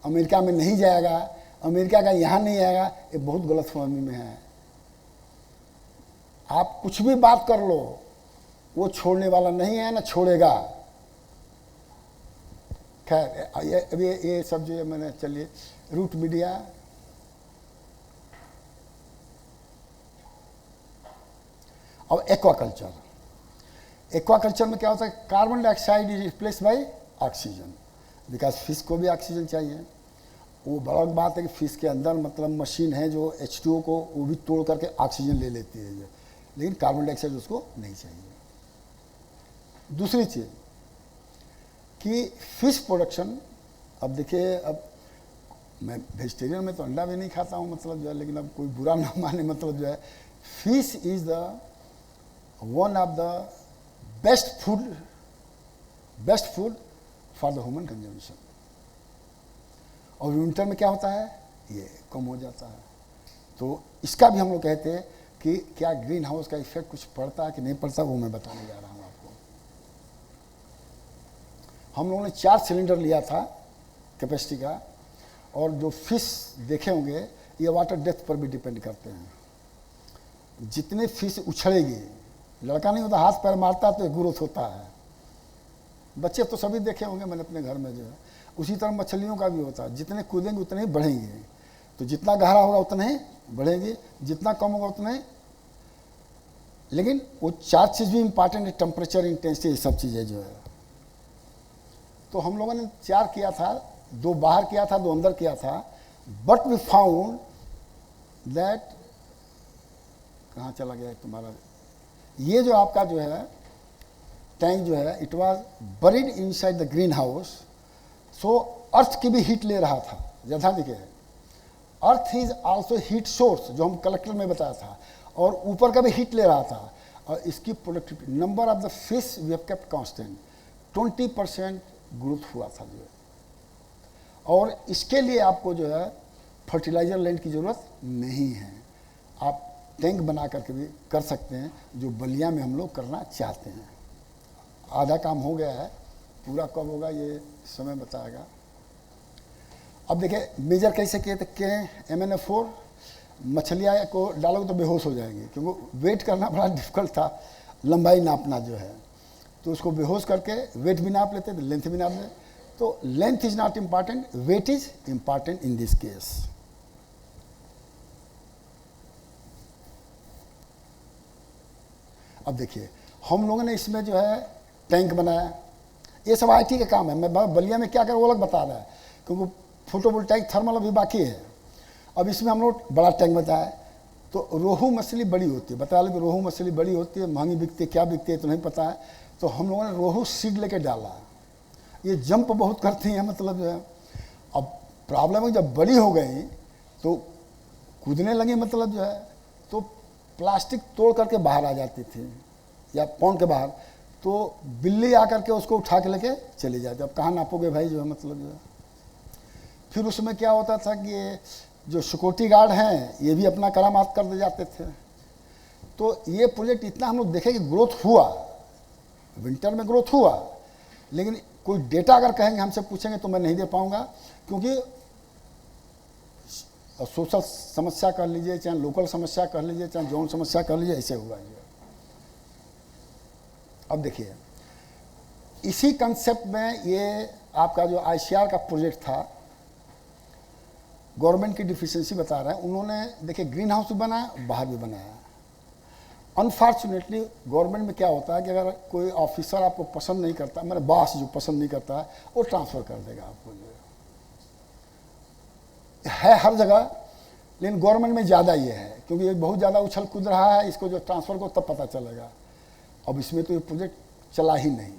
अमेरिका में नहीं जाएगा, अमेरिका का यहाँ नहीं आएगा, ये बहुत गलतफहमी में है। आप कुछ भी बात कर लो, वो छोड़ने वाला नहीं है, ना छोड़ेगा। खैर अभी ये सब जो है मैंने, चलिए रूट मीडिया, और एक्वाकल्चर। एक्वाकल्चर में क्या होता है, carbon dioxide is replace by oxygen, because fish को भी ऑक्सीजन चाहिए। वो बड़ा बात है कि फिश के अंदर मतलब मशीन है जो H2O को वो भी तोड़ करके ऑक्सीजन ले लेती है, लेकिन कार्बन डाइऑक्साइड उसको नहीं चाहिए। दूसरी चीज़ कि फिश प्रोडक्शन, अब देखिए, अब मैं वेजिटेरियन में तो अंडा भी नहीं खाता हूँ मतलब जो है, लेकिन अब कोई बुरा ना माने, मतलब जो है fish is the one of the best food for the human consumption. और विंटर में क्या होता है, ये कम हो जाता है। तो इसका भी हम लोग कहते हैं कि क्या ग्रीन हाउस का इफेक्ट कुछ पड़ता है कि नहीं पड़ता, वो मैं बताने जा रहा हूँ आपको। हम लोगों ने 4 सिलेंडर लिया था कैपेसिटी का, और जो फिश देखे होंगे ये वाटर डेप्थ पर भी डिपेंड करते हैं। जितने फिश उछलेगी, लड़का नहीं होता हाथ पैर मारता तो ग्रोथ होता है। बच्चे तो सभी देखे होंगे मैंने अपने घर में जो है, उसी तरह मछलियों का भी होता है, जितने कूदेंगे उतने ही बढ़ेंगे। तो जितना गहरा होगा उतना ही बढ़ेगी, जितना कम होगा उतना ही। लेकिन वो 4 चीज़ भी इंपॉर्टेंट है, टेम्परेचर, इंटेंसिटी, ये सब चीज़ें जो है। तो हम लोगों ने 4 किया था, 2 बाहर किया था, 2 अंदर किया था। बट वी फाउंड दैट, कहाँ चला गया तुम्हारा ये जो आपका जो है टैंक जो है, it was buried inside the greenhouse. So earth की भी हीट ले रहा था। ध्यान देखिए, earth is also heat source, जो हम कलेक्टर में बताया था, और ऊपर का भी हीट ले रहा था। और इसकी productivity, number of the fish we have kept constant, 20% growth हुआ था जो है। और इसके लिए आपको जो है फर्टिलाइजर लैंड की ज़रूरत नहीं है, आप टैंक बना करके भी कर सकते हैं, जो बलिया में हम लोग करना चाहते हैं। आधा काम हो गया है, पूरा कब होगा ये समय बताएगा। अब देखिए मेजर कैसे किए थे, MnO4 मछलियाँ को डालोगे तो बेहोश हो जाएंगे, क्योंकि वेट करना बड़ा डिफिकल्ट था, लंबाई नापना जो है। तो उसको बेहोश करके वेट भी नाप लेते थे, लेंथ भी नाप लेते। तो length is not important, weight is important in this case. अब देखिए हम लोगों ने इसमें जो है टैंक बनाया, ये सब IT का काम है। मैं बलिया में क्या कर वो अलग बता रहा है, क्योंकि फोटोवोल्टाइक थर्मल अभी बाकी है। अब इसमें हम लोग बड़ा टैंक बताया। तो रोहू मछली बड़ी होती है, बता लो कि रोहू मछली बड़ी होती है, महंगी बिकती है, क्या बिकती है तो नहीं पता है। तो हम लोगों ने रोहू सीड लेके डाला। ये जंप बहुत करती हैं मतलब जो है। अब प्रॉब्लम है जब बड़ी हो गई तो कूदने लगी मतलब जो है, तो प्लास्टिक तोड़ करके बाहर आ जाती थी, या पौंड के बाहर। तो बिल्ली आकर के उसको उठा के लेके चली जाती। अब कहाँ नापोगे भाई जो है मतलब जो है। फिर उसमें क्या होता था कि ये जो सिक्योरिटी गार्ड हैं ये भी अपना करामात कर दे जाते थे। तो ये प्रोजेक्ट इतना हम लोग देखे कि ग्रोथ हुआ, विंटर में ग्रोथ हुआ, लेकिन कोई डेटा अगर कहेंगे हमसे पूछेंगे तो मैं नहीं दे पाऊंगा, क्योंकि सोशल समस्या कर लीजिए, चाहे लोकल समस्या कर लीजिए, चाहे जोन समस्या कर लीजिए, ऐसे हुआ है। अब देखिए इसी कंसेप्ट में ये आपका जो ICR का प्रोजेक्ट था, गवर्नमेंट की डिफिशिएंसी बता रहे हैं उन्होंने। देखिए ग्रीन हाउस भी बनाया, बाहर भी बनाया। अनफॉर्चुनेटली गवर्नमेंट में क्या होता है कि अगर कोई ऑफिसर आपको पसंद नहीं करता, मेरे बॉस जो पसंद नहीं करता है, वो ट्रांसफ़र कर देगा आपको। जो है हर जगह, लेकिन गवर्नमेंट में ज़्यादा ये है, क्योंकि ये बहुत ज़्यादा उछल कूद रहा है। इसको जो ट्रांसफ़र को तब पता चलेगा। अब इसमें तो ये प्रोजेक्ट चला ही नहीं,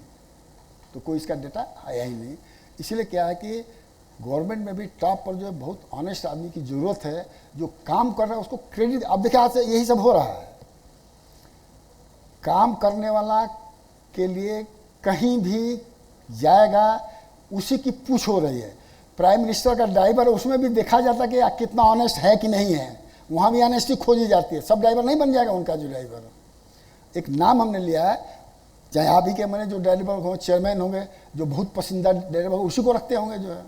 तो कोई इसका डेटा आया ही नहीं। इसीलिए क्या है कि गवर्नमेंट में भी टॉप पर जो है बहुत ऑनेस्ट आदमी की ज़रूरत है, जो काम कर रहा है उसको क्रेडिट। अब देखिए आज से यही सब हो रहा है, काम करने वाला के लिए कहीं भी जाएगा उसी की पूछ हो रही है। प्राइम मिनिस्टर का ड्राइवर है, उसमें भी देखा जाता है कि कितना ऑनेस्ट है कि नहीं है, वहाँ भी ऑनेस्टी खोजी जाती है। सब ड्राइवर नहीं बन जाएगा उनका जो ड्राइवर। एक नाम हमने लिया है, चाहे आप ही के मैंने जो ड्राइवर होंगे, चेयरमैन होंगे, जो बहुत पसंदीदा ड्राइवर होंगे, उसी को रखते होंगे जो है।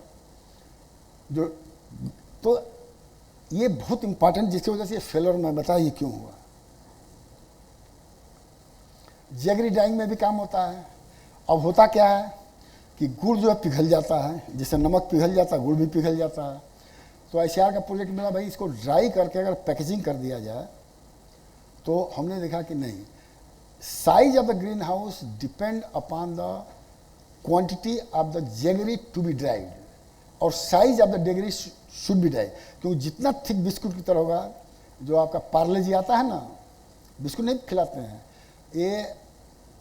जो तो ये बहुत इंपॉर्टेंट, जिसकी वजह से ये फेलर मैं बताया ये क्यों हुआ। जैगरी ड्राइंग में भी काम होता है। अब होता क्या है कि गुड़ जो है पिघल जाता है, जैसे नमक पिघल जाता है गुड़ भी पिघल जाता है। तो ICAR का प्रोजेक्ट मिला, भाई इसको ड्राई करके अगर पैकेजिंग कर दिया जाए तो हमने देखा कि नहीं, size of the greenhouse depend upon the quantity of the jaggery to be dried, और size of the jaggery should be dry. क्योंकि जितना थिक बिस्कुट की तरह होगा, जो आपका पार्ले जी आता है ना, बिस्कुट नहीं खिलाते हैं, ये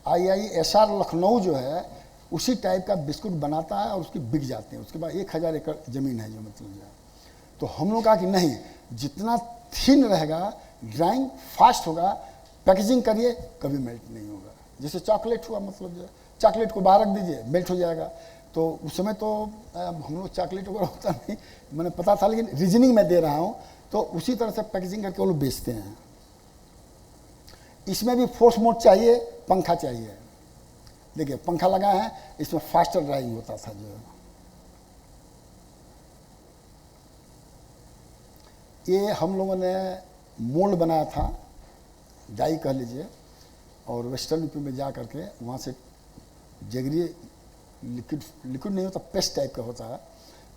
IISR लखनऊ जो है उसी टाइप का बिस्कुट बनाता है और उसकी बिक जाते हैं। उसके बाद 1000 एकड़ ज़मीन है जो, मतलब जो है। तो हम लोग कहा कि नहीं, जितना थिन रहेगा, ड्राइंग फास्ट होगा, पैकेजिंग करिए कभी मेल्ट नहीं होगा। जैसे चॉकलेट हुआ, मतलब जो है चॉकलेट को बाहर रख दीजिए मेल्ट हो जाएगा। तो उस समय तो हम लोग चॉकलेट वगैरह होता नहीं, मैंने पता था, लेकिन रीजनिंग में दे रहा हूँ। तो उसी तरह से पैकेजिंग करके वो लोग बेचते हैं। इसमें भी फोर्स मोड चाहिए, पंखा चाहिए। देखिए पंखा लगा है, इसमें फास्टर ड्राइंग होता था जो। ये हम लोगों ने मोल्ड बनाया था, डाई कह लीजिए, और वेस्टर्न यूपी में जा करके वहाँ से जैगरी लिक्विड नहीं होता, पेस्ट टाइप का होता है,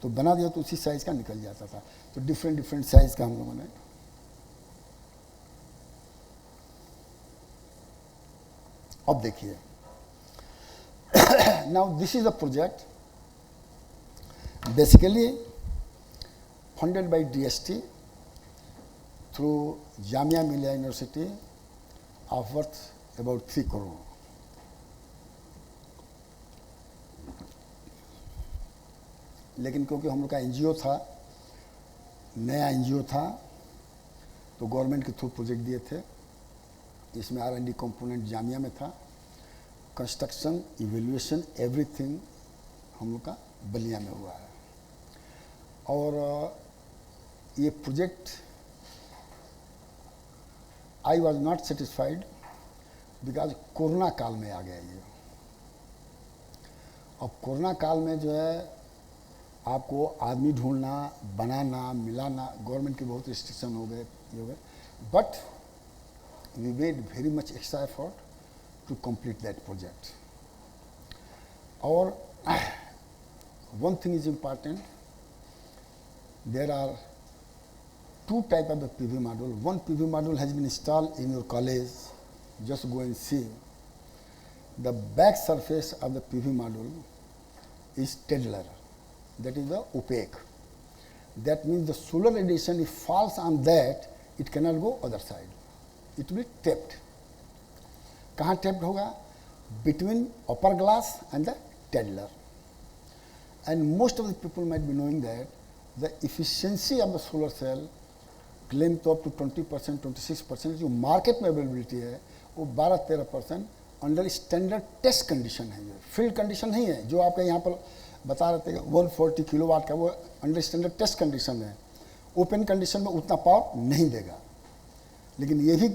तो बना दिया तो उसी साइज़ का निकल जाता था। तो डिफरेंट साइज़ का हम लोगों ने। अब देखिए, now this is a project basically funded by DST through Jamia Millia university of worth about 3 crore. लेकिन क्योंकि हम लोग का NGO था, नया NGO था, तो गवर्नमेंट के थ्रू प्रोजेक्ट दिए थे। इसमें R&D कंपोनेंट जामिया में था, कंस्ट्रक्शन, इवेल्युएशन, एवरीथिंग हम लोग का बलिया में हुआ है। और ये project I was not satisfied because corona काल में आ गया ये। अब कोरोना काल में जो है आपको आदमी ढूंढना, बनाना, मिलाना, गवर्नमेंट के बहुत रिस्ट्रिक्शन हो गए, ये हो गए। But we made very much extra effort to complete that project. Or one thing is important, there are 2 types of the PV module. One PV module has been installed in your college, just go and see. The back surface of the PV module is Tedlar, that is the opaque. That means the solar radiation, if falls on that, it cannot go other side, it will be trapped. कहाँ trapped होगा? Between upper glass and the Tedlar. And most of the people might be knowing that the efficiency of the solar cell claim to up to 20%, 26%। जो market में availability है वो 12-13% under standard test condition है। ये field condition नहीं है जो आपके यहाँ पर बता रहे थे 140 किलोवाट का, वो अंडर स्टैंडर्ड टेस्ट कंडीशन है। ओपन कंडीशन में उतना पावर नहीं देगा। लेकिन ये भी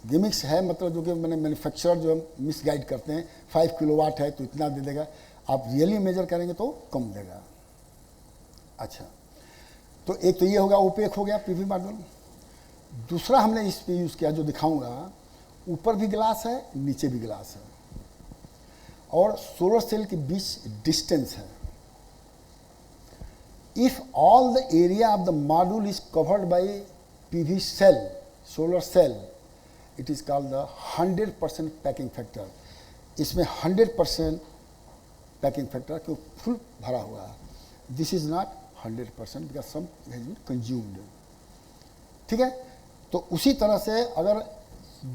गिमिक्स है, मतलब जो कि मैंने मैन्युफैक्चरर जो मिसगाइड करते हैं, 5 किलोवाट है तो इतना दे देगा, आप रियली मेजर करेंगे तो कम देगा। अच्छा, तो एक तो ये होगा, ओपेक हो गया PV मॉड्यूल। दूसरा हमने इस पे यूज़ किया, जो दिखाऊंगा, ऊपर भी ग्लास है, नीचे भी ग्लास है, और सोलर सेल के बीच डिस्टेंस है। If all the area of the module is covered by PV cell, solar cell, it is called the 100% packing factor. इसमें 100% पैकिंग फैक्टर क्यों फुल भरा हुआ है। This is not 100% because some has been consumed. ठीक है, तो उसी तरह से अगर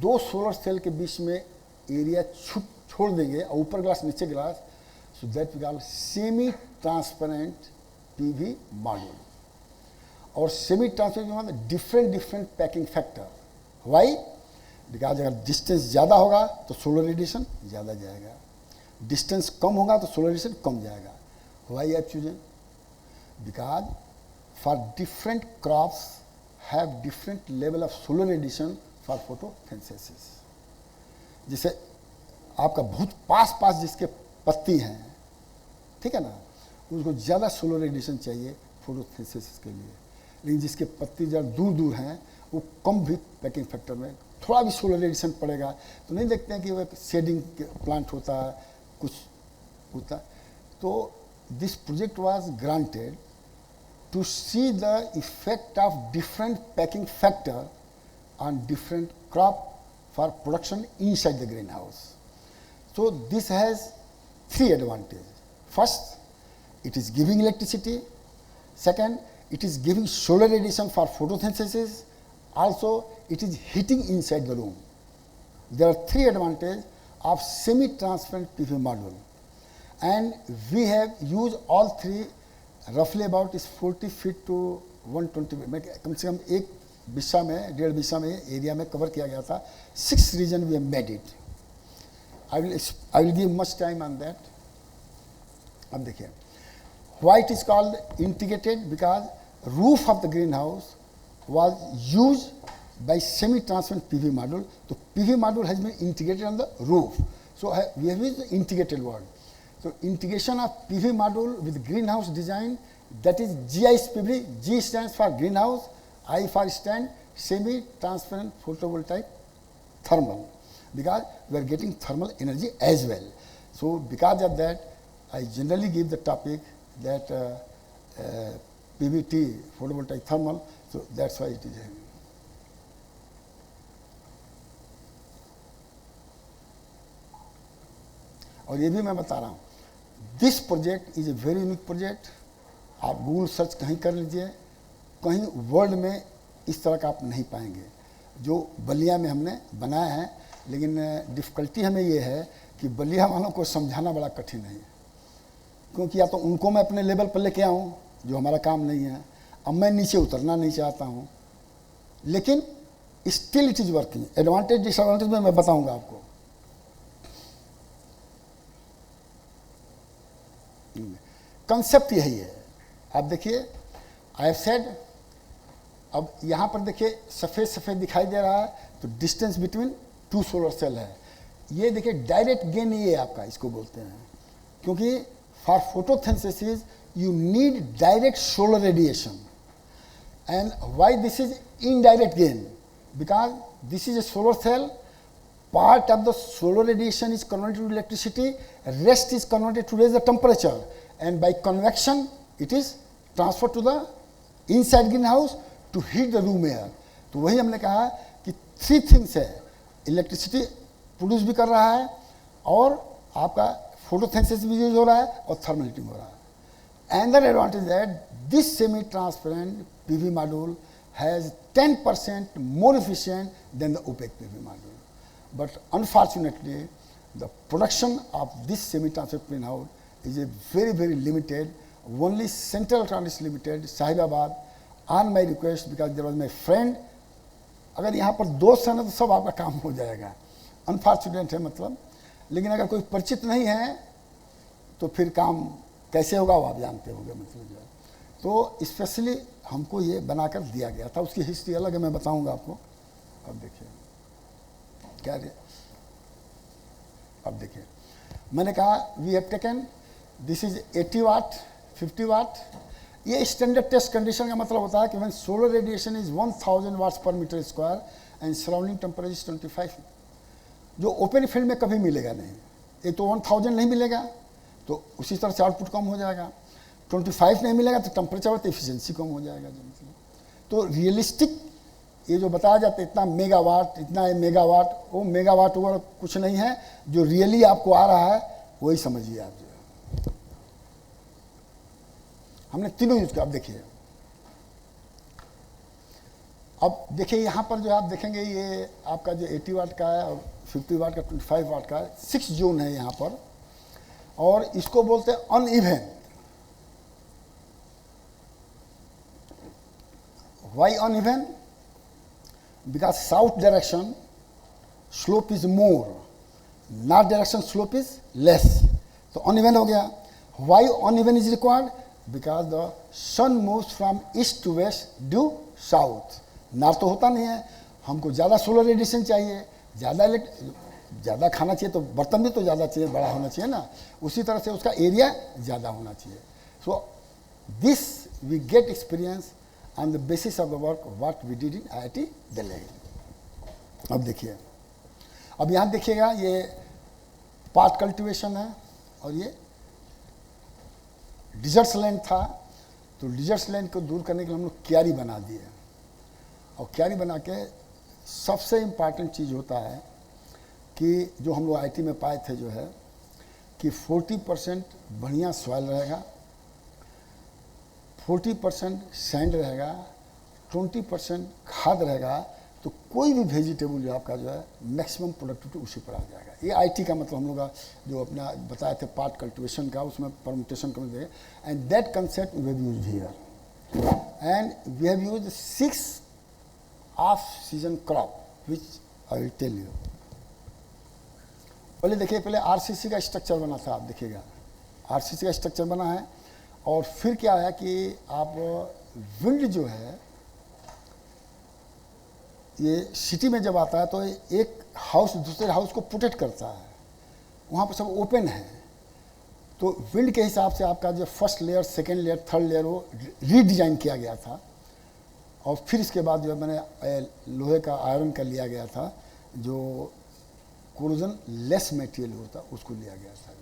2 सोलर सेल के बीच में एरिया छोड़ देंगे और ऊपर ग्लास नीचे glass, so that we call semi transparent PV module. और semi transparent different packing factor. Why? Because अगर डिस्टेंस ज़्यादा होगा तो सोलर रेडिएशन ज़्यादा जाएगा, डिस्टेंस कम होगा तो सोलर रेडिएशन कम जाएगा। वाई आप चूजें? Because for different crops have different level of solar radiation for photosynthesis. जैसे आपका बहुत पास जिसके पत्ती हैं, ठीक है ना, उसको ज़्यादा सोलर रेडिएशन चाहिए फोटोसिंथेसिस के लिए। लेकिन जिसके पत्ती जड़ दूर दूर हैं वो कम भी पैकिंग फैक्टर में, थोड़ा भी सोलर रेडिएशन पड़ेगा तो नहीं देखते हैं कि वो एक शेडिंग प्लांट होता है, कुछ होता है। तो this project was granted to see the effect of different packing factor on different crop for production inside the greenhouse. So this has three advantages. First, it is giving electricity. Second, it is giving solar radiation for photosynthesis. Also, it is heating inside the room. There are three advantages of semi-transparent PV module, and we have used all three. रफली about इस 40 feet to 120 feet में कम से कम एक बिस्सा में 1.5 बिस्सा में area में cover किया गया था। 6 reason we have made it. I will give much time on that. अब देखिए why it is called integrated, because roof of the greenhouse was use by semi transparent PV module. तो PV module has been integrated on the roof, so we have used integrated word. So integration of PV module with greenhouse design, that is GIS-PV. G stands for greenhouse, I for stand semi-transparent photovoltaic thermal, because we are getting thermal energy as well. So because of that, I generally give the topic that PVT, photovoltaic thermal. So that's why it is. और ये भी मैं बता रहा हूँ, this project is a very unique project. आप Google search कहीं कर लीजिए, कहीं वर्ल्ड में इस तरह का आप नहीं पाएंगे जो बलिया में हमने बनाया है. लेकिन डिफ़िकल्टी हमें ये है कि बलिया वालों को समझाना बड़ा कठिन है, क्योंकि या तो उनको मैं अपने लेवल पर लेके आऊँ जो हमारा काम नहीं है. अब मैं नीचे उतरना नहीं चाहता हूँ, लेकिन still it is working. Advantage disadvantage में मैं बताऊँगा आपको. कंसेप्ट यही है. आप देखिए, आई हैव सेड, अब यहाँ पर देखिए सफ़ेद सफ़ेद दिखाई दे रहा है, तो distance between two solar cell है. ये देखिए डायरेक्ट गेन ये आपका इसको बोलते हैं, क्योंकि for photosynthesis you need direct solar radiation. And why this is indirect gain, because this is a solar cell. Part of the solar radiation is converted to electricity, rest is converted to raise the temperature, and by convection it is transferred to the inside greenhouse to heat the room air. तो वही हमने कहा कि 3 things है, electricity produce भी कर रहा है, और आपका फोटोसिंथेसिस भी यूज हो रहा है, और थर्मल हीटिंग हो रहा है. Another advantage is that this semi-transparent PV module has 10% more efficient than the opaque PV module. But unfortunately, the production of this semi-transparent greenhouse is a very, very limited. Only Central Electronics Limited, Sahibabad, on my request, because there was my friend. अगर यहाँ पर दोस्त है ना तो सब आपका काम हो जाएगा. अनफॉर्चुनेट है मतलब, लेकिन अगर कोई परिचित नहीं है तो फिर काम कैसे होगा वो आप जानते होंगे मतलब जो. तो स्पेशली हमको ये बनाकर दिया गया था. उसकी हिस्ट्री अलग है, मैं बताऊँगा आपको. अब देखिए क्या है. अब देखिए, मैंने कहा we have taken, this is 80 watt, 50 watt. ये स्टैंडर्ड टेस्ट कंडीशन का मतलब होता है कि when solar radiation is 1000 watts per metre square and surrounding temperature is 25, जो ओपन फील्ड में कभी मिलेगा नहीं. एक तो 1000 नहीं मिलेगा तो उसी तरह से आउटपुट कम हो जाएगा. 25 नहीं मिलेगा तो टेम्परेचर और एफिशिएंसी कम हो जाएगा. तो रियलिस्टिक ये जो बताया जाता है इतना मेगावाट, इतना मेगावाट, वो मेगावाट वगैरह कुछ नहीं है. जो रियली आपको आ रहा है वही समझिए आप. जो हमने तीनों यूज किया. अब देखिए, अब देखिए यहाँ पर जो आप देखेंगे ये आपका जो 80 वाट का है और 50 वाट का, 25 वाट का है. 6 जोन है यहाँ पर, और इसको बोलते हैं uneven. Why uneven? Because south direction slope is more, north direction slope is less. तो uneven हो गया. Why uneven is required? Because the sun moves from east to west due south. North तो होता नहीं है, हमको ज़्यादा सोलर रेडिएशन चाहिए, ज़्यादा खाना चाहिए, तो बर्तन भी तो ज़्यादा चाहिए, बड़ा होना चाहिए ना. उसी तरह से उसका एरिया ज़्यादा होना चाहिए. So this we get experience on the basis of the work what we did in IIT Delhi. अब देखिए, अब यहाँ देखिएगा ये पार्ट कल्टीवेशन है और ये डिजर्ट्स लैंड था, तो डिजर्ट्स लैंड को दूर करने के लिए हम लोग क्यारी बना दिए, और क्यारी बना के सबसे इम्पॉर्टेंट चीज़ होता है कि जो हम लोग आईटी में पाए थे जो है कि 40% बढ़िया सॉइल रहेगा, 40% सैंड रहेगा, 20% खाद रहेगा, तो कोई भी वेजिटेबल जो आपका जो है मैक्सिमम प्रोडक्टिविटी उसी पर आ जाएगा। ये आईटी का मतलब हम लोग का जो अपना बताए थे पार्ट कल्टीवेशन का, उसमें परमुटेशन कर दे, and that concept we have used here, and we have used 6 off season crop which I will tell you. पहले देखिए, पहले आरसीसी का स्ट्रक्चर बना था, आप देखिएगा आरसीसी का स्ट्रक्चर बना है, और फिर क्या है कि आप विंड जो है ये सिटी में जब आता है तो एक हाउस दूसरे हाउस को प्रोटेक्ट करता है, वहाँ पर सब ओपन है, तो विंड के हिसाब से आपका जो first layer, second layer, third layer वो रीडिज़ाइन किया गया था, और फिर इसके बाद जो है मैंने लोहे का आयरन का लिया गया था, जो कोरोजन लेस मटेरियल होता उसको लिया गया था।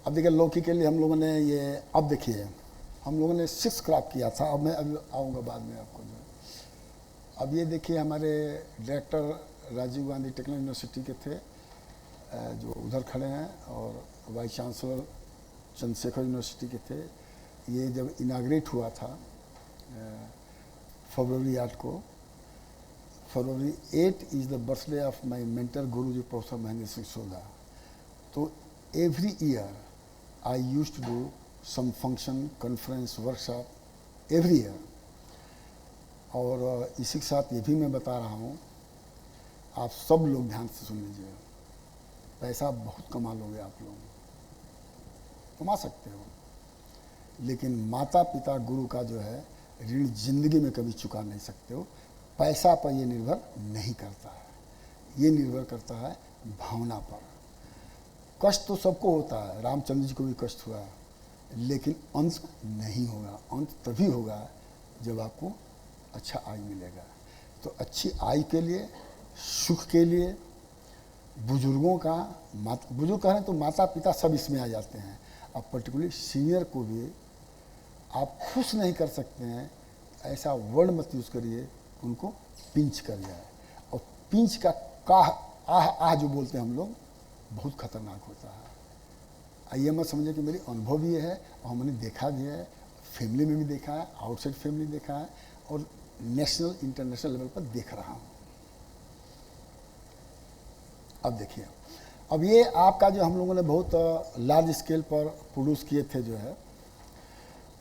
अब देखिए लौकी के लिए हम लोगों ने ये, अब देखिए हम लोगों ने 6 क्रॉप किया था, अब मैं अभी आऊँगा बाद में आपको जो। अब ये देखिए हमारे director Rajiv Gandhi technical university के थे जो उधर खड़े हैं, और वाइस चांसलर चंद्रशेखर यूनिवर्सिटी के थे। ये जब इनाग्रेट हुआ था फरवरी 8 को, February 8 is the birthday of my mentor guruji professor Mahendra Singh Sodha. तो every year I used to do some function, conference, workshop every year. और इसी के साथ ये भी मैं बता रहा हूँ, आप सब लोग ध्यान से सुन लीजिए, पैसा बहुत कमा लोगे आप लोग, कमा सकते हो, लेकिन माता पिता गुरु का जो है ऋण जिंदगी में कभी चुका नहीं सकते हो। पैसा पर ये निर्भर नहीं करता है, ये निर्भर करता है भावना पर। कष्ट तो सबको होता है, रामचंद्र जी को भी कष्ट हुआ, लेकिन अंत नहीं होगा। अंत तभी होगा जब आपको अच्छा आय मिलेगा। तो अच्छी आय के लिए, सुख के लिए बुजुर्गों का, बुजुर्ग कह रहे हैं तो माता पिता सब इसमें आ जाते हैं। अब पर्टिकुलरली सीनियर को भी आप खुश नहीं कर सकते हैं, ऐसा वर्ड मत यूज़ करिए उनको पिंच कर जाए। और पिंच का काह आह आह जो बोलते हैं हम लोग, बहुत खतरनाक होता है। ये मत समझे कि मेरी अनुभव भी है और मैंने देखा भी है, फैमिली में भी देखा है, आउटसाइड फैमिली देखा है, और नेशनल इंटरनेशनल लेवल पर देख रहा हूँ। अब देखिए, अब ये आपका जो हम लोगों ने बहुत लार्ज स्केल पर प्रोड्यूस किए थे जो है,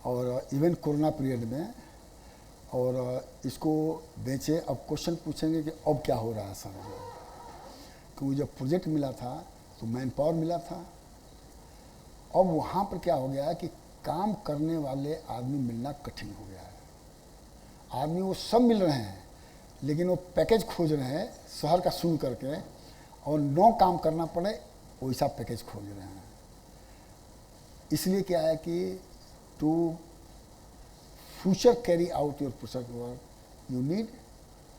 और इवन कोरोना पीरियड में, और इसको बेचे। अब क्वेश्चन पूछेंगे कि अब क्या हो रहा है सर, क्योंकि जब प्रोजेक्ट मिला था तो मैन पावर मिला था, अब वहाँ पर क्या हो गया है कि काम करने वाले आदमी मिलना कठिन हो गया है। आदमी वो सब मिल रहे हैं, लेकिन वो पैकेज खोज रहे हैं शहर का सुन करके, और नो काम करना पड़े वैसा पैकेज खोज रहे हैं। इसलिए क्या है कि to future carry out your project work you need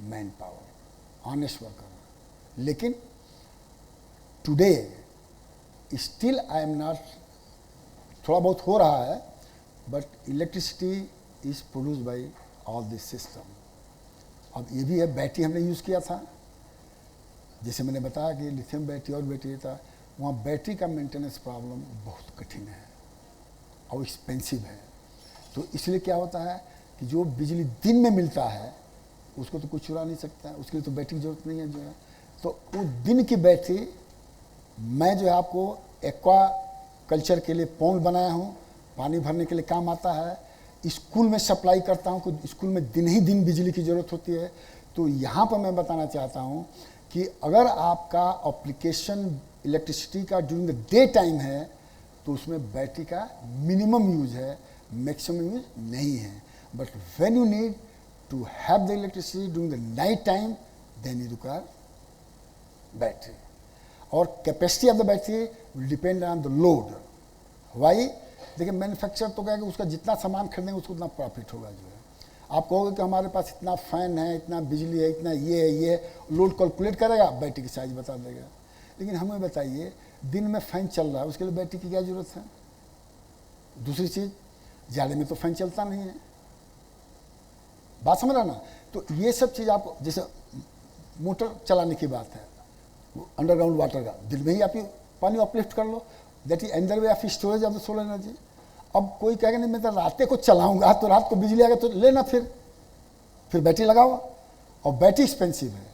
manpower, honest worker. लेकिन today still I am not, थोड़ा बहुत हो रहा है, but electricity is produce by all this system. अब ये भी है, बैटरी हमने यूज़ किया था, जैसे मैंने बताया कि लिथियम बैटरी और बैटरी था, वहाँ बैटरी का मेंटेनेंस प्रॉब्लम बहुत कठिन है और एक्सपेंसिव है। तो इसलिए क्या होता है कि जो बिजली दिन में मिलता है उसको तो कोई चुरा नहीं सकता है, उसके लिए तो बैटरी की जरूरत नहीं है जो है। तो वो दिन की बैटरी मैं जो है आपको एक्वा कल्चर के लिए पौंड बनाया हूँ, पानी भरने के लिए काम आता है। स्कूल में सप्लाई करता हूँ, कुछ स्कूल में दिन ही दिन बिजली की ज़रूरत होती है। तो यहाँ पर मैं बताना चाहता हूँ कि अगर आपका एप्लीकेशन इलेक्ट्रिसिटी का ड्यूरिंग द डे टाइम है तो उसमें बैटरी का मिनिमम यूज है, मैक्सिमम यूज नहीं है। But when you need to have the electricity during the night time then you require battery. और capacity of the battery will depend on the load. Why? देखिए manufacturer तो कहेगा उसका जितना सामान खरीदेंगे उसको उतना प्रॉफिट होगा जो है। आप कहोगे कि हमारे पास इतना फ़ैन है, इतना बिजली है, इतना ये है, ये लोड कैलकुलेट करेगा, बैटरी की साइज बता देगा। लेकिन हमें बताइए, दिन में फ़ैन चल रहा है, उसके लिए बैटरी की क्या ज़रूरत है? दूसरी चीज़, जाड़े में तो फ़ैन चलता नहीं है। बात समझ रहा ना? तो ये सब चीज़ आपको, जैसे मोटर चलाने की बात है, अंडरग्राउंड वाटर का, दिन में ही आप पानी अपलिफ्ट कर लो, that is under way of storage of the solar energy. अब कोई कहेगा नहीं मैं तो रात को चलाऊंगा, तो रात को बिजली आ गया तो लेना, फिर बैटरी लगाओ, और बैटरी एक्सपेंसिव है।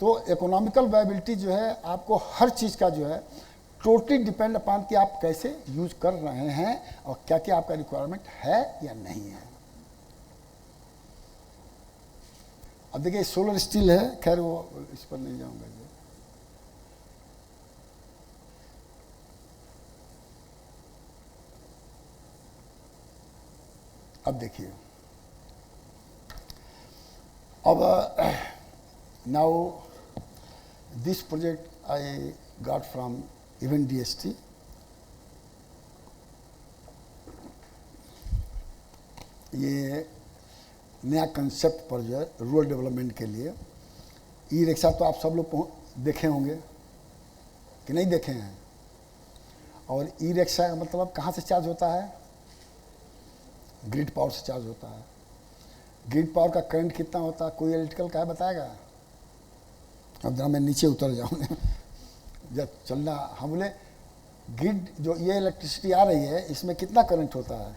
तो इकोनॉमिकल वायबिलिटी जो है आपको हर चीज़ का जो है टोटली डिपेंड अपॉन कि आप कैसे यूज कर रहे हैं और क्या क्या आपका रिक्वायरमेंट है या नहीं है। अब देखिए सोलर स्टील है, खैर वो इस पर नहीं जाऊंगा। अब देखिए, अब now this project I got from even DST। ये नया कंसेप्ट प्रोजेक्ट रूरल डेवलपमेंट के लिए। ई रिक्शा तो आप सब लोग देखे होंगे कि नहीं देखे हैं? और ई रिक्शा का मतलब कहाँ से चार्ज होता है? ग्रिड पावर से चार्ज होता है। ग्रिड पावर का करंट कितना होता है? कोई इलेक्ट्रिकल का है बताएगा? अब जरा मैं नीचे उतर जाऊँ जब चलना, हम बोले ग्रिड जो ये इलेक्ट्रिसिटी आ रही है इसमें कितना करंट होता है?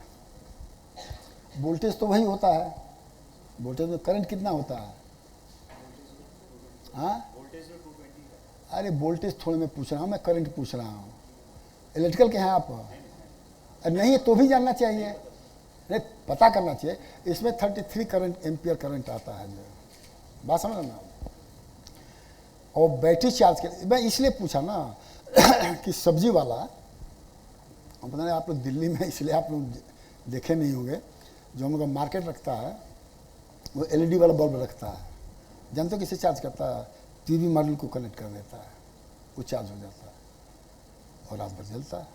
वोल्टेज तो वही होता है, वोल्टेज में करंट कितना होता है? हाँ, अरे वोल्टेज थोड़े मैं पूछ रहा हूँ, मैं करंट पूछ रहा हूँ। इलेक्ट्रिकल के हैं आप? नहीं है तो भी जानना चाहिए, नहीं पता करना चाहिए। इसमें 33 करंट एम्पियर करंट आता है जो, बात समझ ना। और बैटरी चार्ज के मैं इसलिए पूछा ना कि सब्जी वाला, पता नहीं आप लोग दिल्ली में इसलिए आप लोग देखे नहीं होंगे, जो हम लोग मार्केट रखता है वो LED वाला बल्ब रखता है। जानते हो किसे चार्ज करता है? PV मॉड्यूल को कनेक्ट कर देता है, वो चार्ज हो जाता है और रात भर जलता है।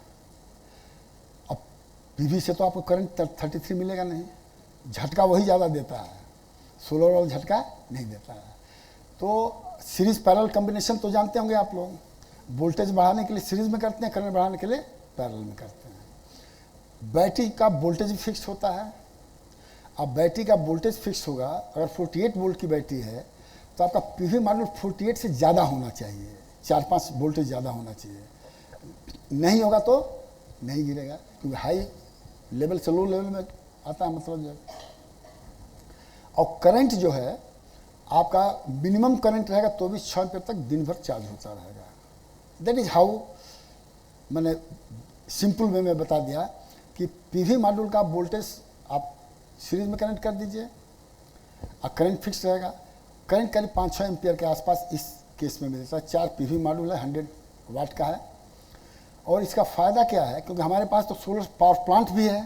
अब PV से तो आपको करंट 33 मिलेगा नहीं, झटका वही ज़्यादा देता है, सोलर वाला झटका नहीं देता है। तो सीरीज पैरेलल कॉम्बिनेशन तो जानते होंगे आप लोग, वोल्टेज बढ़ाने के लिए सीरीज में करते हैं, करंट बढ़ाने के लिए पैरेलल में करते हैं। बैटरी का वोल्टेज फिक्स होता है। अब बैटरी का वोल्टेज फिक्स होगा, अगर 48 वोल्ट की बैटरी है तो आपका PV मॉड्यूल 48 से ज़्यादा होना चाहिए, 4-5 वोल्टेज ज़्यादा होना चाहिए। नहीं होगा तो नहीं गिरेगा, क्योंकि हाई लेवल से लो लेवल में आता है मतलब जो। और करंट जो है आपका मिनिमम करंट रहेगा तो भी 6 एम्पीयर तक दिन भर चार्ज होता रहेगा। दैट इज़ हाउ, मैंने सिंपल वे में बता दिया कि PV मॉड्यूल का वोल्टेज आप सीरीज में कनेक्ट कर दीजिए और करंट फिक्स रहेगा। करंट करीब 5-6 एम्पियर के आसपास इस केस में मिलता है। 4 PV मॉड्यूल है, 100 वाट का है। और इसका फ़ायदा क्या है, क्योंकि हमारे पास तो सोलर पावर प्लांट भी है।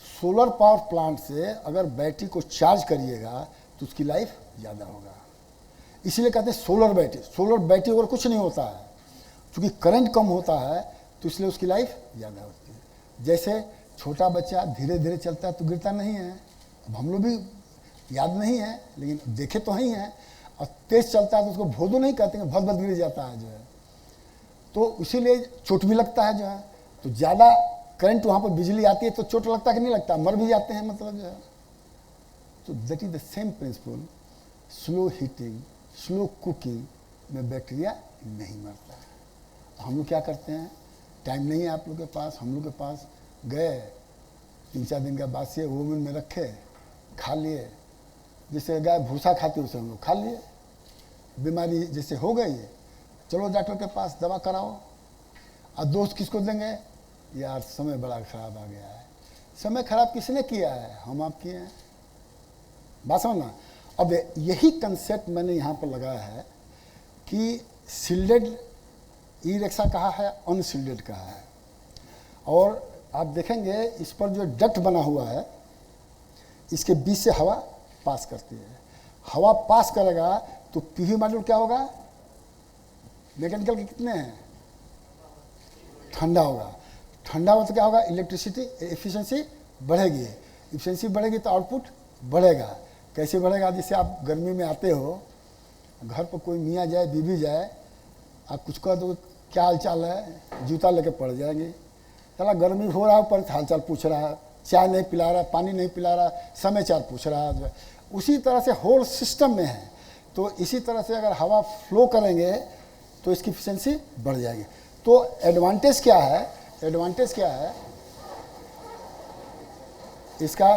सोलर पावर प्लांट से अगर बैटरी को चार्ज करिएगा तो उसकी लाइफ ज़्यादा होगा। इसलिए कहते हैं सोलर बैटरी। सोलर बैटरी और कुछ नहीं होता है, क्योंकि करंट कम होता है तो इसलिए उसकी लाइफ ज़्यादा होती है। जैसे छोटा बच्चा धीरे धीरे चलता है तो गिरता नहीं है, अब हम लोग भी याद नहीं है लेकिन देखे तो ही हैं। और तेज चलता है तो उसको भोदो नहीं कहते हैं, बहुत गिर जाता है जो है, तो इसीलिए चोट भी लगता है जो है। तो ज़्यादा करंट वहाँ पर बिजली आती है तो चोट लगता कि नहीं लगता, मर भी जाते हैं मतलब जो है। तो that is the same principle. Slow heating, slow cooking में बैक्टीरिया नहीं मरता है। हम लोग क्या करते हैं, टाइम नहीं है आप लोग के पास, हम लोग के पास गए 3-4 दिन का बासी ओवन में रखे, खा लिए। जैसे गाय भूसा खाती है उसे हम लोग खा लिए। बीमारी जैसे हो गई, चलो डॉक्टर के पास दवा कराओ। और दोस्त किसको देंगे, यार समय बड़ा खराब आ गया है। समय खराब किसने किया है, हम आप किए हैं। बात समझना। अब यही कंसेप्ट मैंने यहाँ पर लगाया है कि सील्डेड ई रिक्शा कहा है, अनसील्डेड कहा है। और आप देखेंगे इस पर जो डक्ट बना हुआ है, इसके बीच से हवा पास करती है। हवा पास करेगा तो PV मॉड्यूल क्या होगा, मैकेनिकल के कितने हैं, ठंडा होगा। ठंडा हो तो क्या होगा, इलेक्ट्रिसिटी एफिशिएंसी बढ़ेगी, एफिशिएंसी बढ़ेगी तो आउटपुट बढ़ेगा। कैसे बढ़ेगा, जैसे आप गर्मी में आते हो, घर पर कोई मियाँ जाए बीबी जाए, आप कुछ कह दो क्या हाल चाल है, जूता लेके पड़ जाएंगे। चला गर्मी हो रहा है, ऊपर हाल चाल पूछ रहा है, चाय नहीं पिला रहा, पानी नहीं पिला रहा, समाचार पूछ रहा है। उसी तरह से होल सिस्टम में है। तो इसी तरह से अगर हवा फ्लो करेंगे तो इसकी एफिशिएंसी बढ़ जाएगी। तो एडवांटेज क्या है, एडवांटेज क्या है इसका,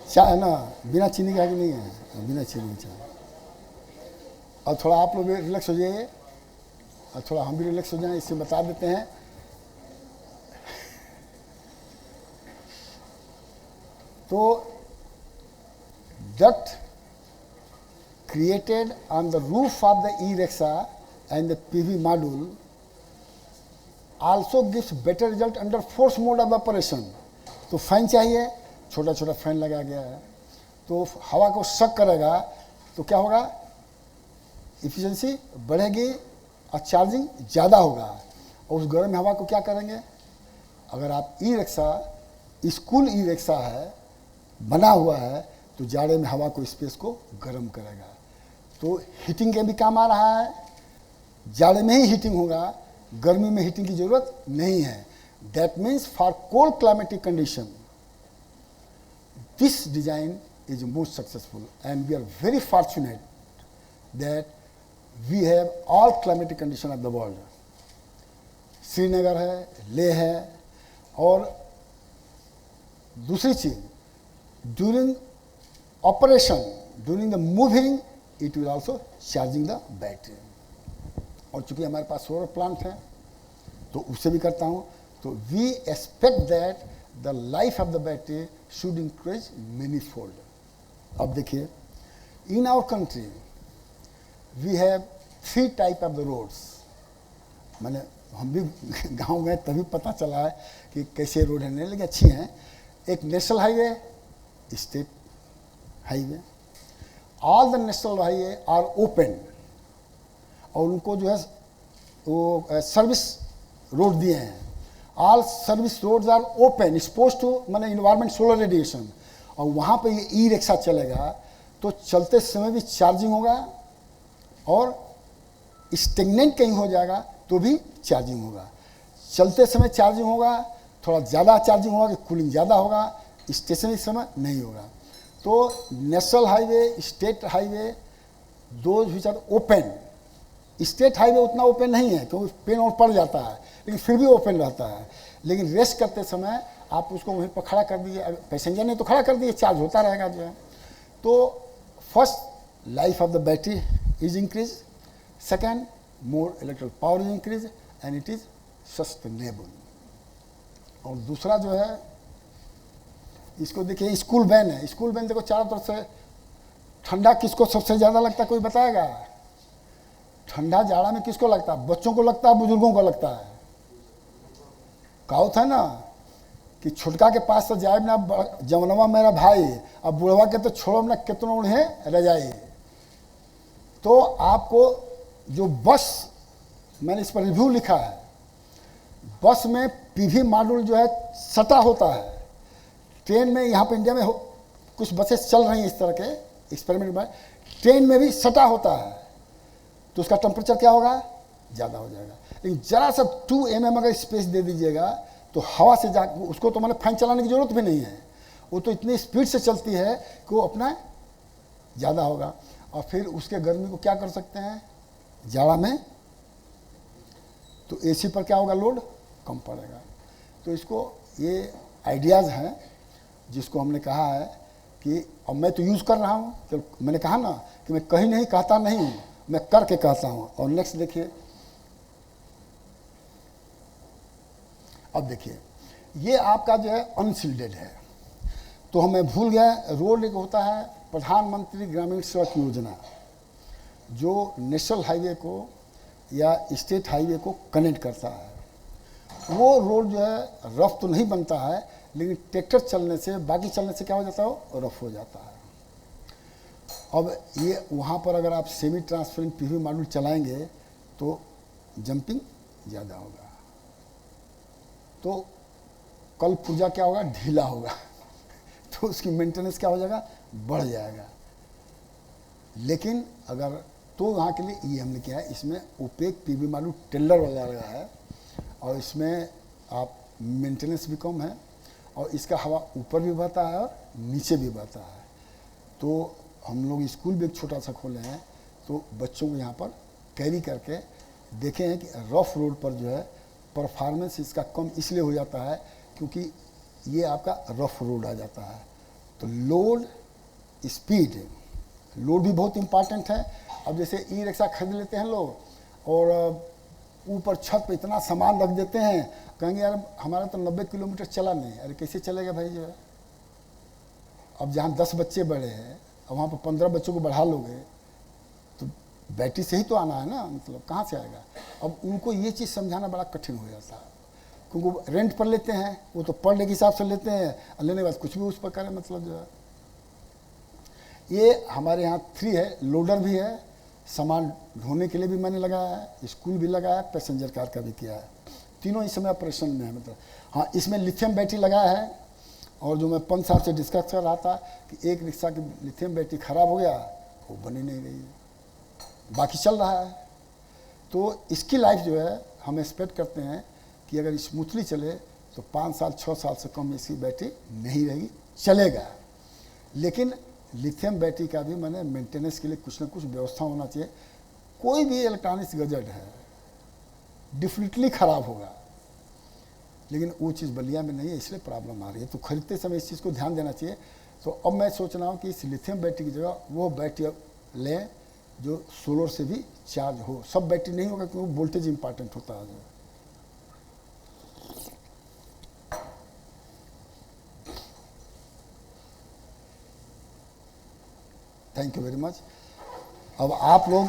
चाय है ना, बिना चीनी का कि नहीं है, बिना चीनी चाय। और थोड़ा आप लोग भी रिलैक्स हो जाइए और थोड़ा हम भी रिलैक्स हो जाएं, इससे बता देते हैं। तो duct created on the roof of the e-rickshaw and the PV module also gives better result under force mode of operation। तो फैन चाहिए, छोटा छोटा फैन लगाया गया है, तो हवा को सक करेगा तो क्या होगा, इफिशिएंसी बढ़ेगी और चार्जिंग ज़्यादा होगा। और उस गर्म हवा को क्या करेंगे, अगर आप e rickshaw school e rickshaw है बना हुआ है तो जाड़े में हवा को स्पेस को गर्म करेगा, तो हीटिंग के भी काम आ रहा है। जाड़े में ही हीटिंग होगा, गर्मी में हीटिंग की ज़रूरत नहीं है। That means for cold climatic condition this design is most successful and we are very fortunate that we have all climatic condition of the world। Srinagar है, लेह है, और दूसरी चीज during operation, during the moving it will also charging the battery. और चूंकि हमारे पास solar plant है तो उससे भी करता हूँ, तो we expect that the life of the battery should increase many fold. अब देखिए, in our country we have 3 type of the roads. मैंने हम भी गांव गए तभी पता चला है कि कैसे रोड है, नहीं लेकिन अच्छी हैं। एक national highway, state highway. All the national highway are open और उनको जो है वो सर्विस रोड दिए हैं। All service roads are open expose to माने इन्वायरमेंट सोलर रेडिएशन। और वहाँ पे ये ई रिक्शा चलेगा तो चलते समय भी चार्जिंग होगा और स्टेगनेंट कहीं हो जाएगा तो भी चार्जिंग होगा। चलते समय चार्जिंग होगा, थोड़ा ज़्यादा चार्जिंग होगा कि कूलिंग ज़्यादा होगा, स्टेशनरी समय नहीं होगा। तो national highway, state highway, those which are open. State highway उतना ओपन नहीं है क्योंकि पेन और पड़ जाता है, लेकिन फिर भी ओपन रहता है। लेकिन रेस्ट करते समय आप उसको वहीं पर खड़ा कर दीजिए, पैसेंजर ने तो खड़ा कर दिए, चार्ज होता रहेगा जो है। तो first, life of the battery is increase. Second, more electrical power is increase and it is sustainable. और दूसरा जो है, इसको देखिए, स्कूल वैन है। स्कूल वैन देखो चारों तरफ से। ठंडा किसको सबसे ज़्यादा लगता है, कोई बताएगा? ठंडा जाड़ा में किसको लगता है? बच्चों को लगता है, बुजुर्गों को लगता है। कहावत है ना कि छुटका के पास तो जाए ना जवनवा मेरा भाई, अब बुढ़वा के तो छोड़ो ना कितनों उन्हें रजाई। तो आपको जो बस, मैंने इस पर रिव्यू लिखा है, बस में पीवी मॉड्यूल जो है सटा होता है। ट्रेन में यहाँ पे इंडिया में कुछ बसेस चल रही हैं इस तरह के एक्सपेरिमेंट में, ट्रेन में भी सटा होता है तो उसका टेम्परेचर क्या होगा, ज़्यादा हो जाएगा। लेकिन जरा सा 2 mm अगर स्पेस दे दीजिएगा तो हवा से जा, उसको तो मतलब फैन चलाने की ज़रूरत भी नहीं है, वो तो इतनी स्पीड से चलती है कि वो अपना ज़्यादा होगा। और फिर उसके गर्मी को क्या कर सकते हैं जाड़ा में, तो एसी पर क्या होगा, लोड कम पड़ेगा। तो इसको ये आइडियाज़ हैं जिसको हमने कहा है कि, और मैं तो यूज़ कर रहा हूँ। तो मैंने कहा ना कि मैं कहीं नहीं कहता नहीं हूँ, मैं करके कहता हूँ। और नेक्स्ट देखिए, अब देखिए, ये आपका जो है अनसील्डेड है। तो हमें भूल गया, रोड एक होता है प्रधानमंत्री ग्रामीण सड़क योजना, जो नेशनल हाईवे को या स्टेट हाईवे को कनेक्ट करता है। वो रोड जो है रफ तो नहीं बनता है, लेकिन ट्रैक्टर चलने से, बाकी चलने से क्या हो जाता है, वो रफ हो जाता है। अब ये वहाँ पर अगर आप सेमी ट्रांसपेरेंट पीवी मॉड्यूल चलाएंगे तो जंपिंग ज़्यादा होगा, तो कल पुर्जा क्या होगा, ढीला होगा तो उसकी मेंटेनेंस क्या हो जाएगा, बढ़ जाएगा। लेकिन अगर तो वहाँ के लिए ये हमने किया है, इसमें ओपेक पीवी मॉड्यूल टेलर वाला लगा है और इसमें आप मेंटेनेंस भी कम है और इसका हवा ऊपर भी बहता है और नीचे भी बहता है। तो हम लोग स्कूल भी एक छोटा सा खोले हैं, तो बच्चों को यहाँ पर कैरी करके देखे हैं कि रफ रोड पर जो है परफॉर्मेंस इसका कम इसलिए हो जाता है क्योंकि ये आपका रफ रोड आ जाता है। तो लोड, स्पीड, लोड भी बहुत इम्पॉर्टेंट है। अब जैसे ई रिक्शा खरीद लेते हैं लोग और ऊपर छत पे इतना सामान रख देते हैं, कहेंगे यार हमारा तो 90 किलोमीटर चला नहीं। अरे कैसे चलेगा भाई जो है। अब जहाँ 10 बच्चे बढ़े हैं और वहाँ पर 15 बच्चों को बढ़ा लोगे तो बैटरी से ही तो आना है ना, मतलब कहाँ से आएगा। अब उनको ये चीज़ समझाना बड़ा कठिन हो जाता है क्योंकि वो रेंट पर लेते हैं, वो तो पर डे के हिसाब से लेते हैं और लेने के बाद कुछ भी उस पर करें, मतलब जो है। ये हमारे यहाँ 3 है, लोडर भी है, सामान ढोने के लिए भी मैंने लगाया है, स्कूल भी लगाया है, पैसेंजर कार का भी किया है। तीनों इस समय ऑपरेशन में है। मतलब हाँ, इसमें लिथियम बैटरी लगाया है और जो मैं 5 साल से डिस्कस कर रहा था कि एक रिक्शा की लिथियम बैटरी ख़राब हो गया, वो बनी नहीं रही है, बाकी चल रहा है। तो इसकी लाइफ जो है हम एक्सपेक्ट करते हैं कि अगर स्मूथली चले तो 5 साल 6 साल से कम इसकी बैटरी नहीं रहेगी, चलेगा। लेकिन लिथियम बैटरी का भी मैंने मेंटेनेंस के लिए कुछ ना कुछ व्यवस्था होना चाहिए। कोई भी इलेक्ट्रॉनिक्स गैजेट है डेफिनेटली ख़राब होगा, लेकिन वो चीज़ बलिया में नहीं है, इसलिए प्रॉब्लम आ रही है। तो खरीदते समय इस चीज़ को ध्यान देना चाहिए। तो अब मैं सोच रहा हूँ कि इस लिथियम बैटरी की जगह वो बैटरी लें जो सोलर से भी चार्ज हो। सब बैटरी नहीं होगा क्योंकि वोल्टेज इंपॉर्टेंट होता है। Thank you very much. अब आप लोग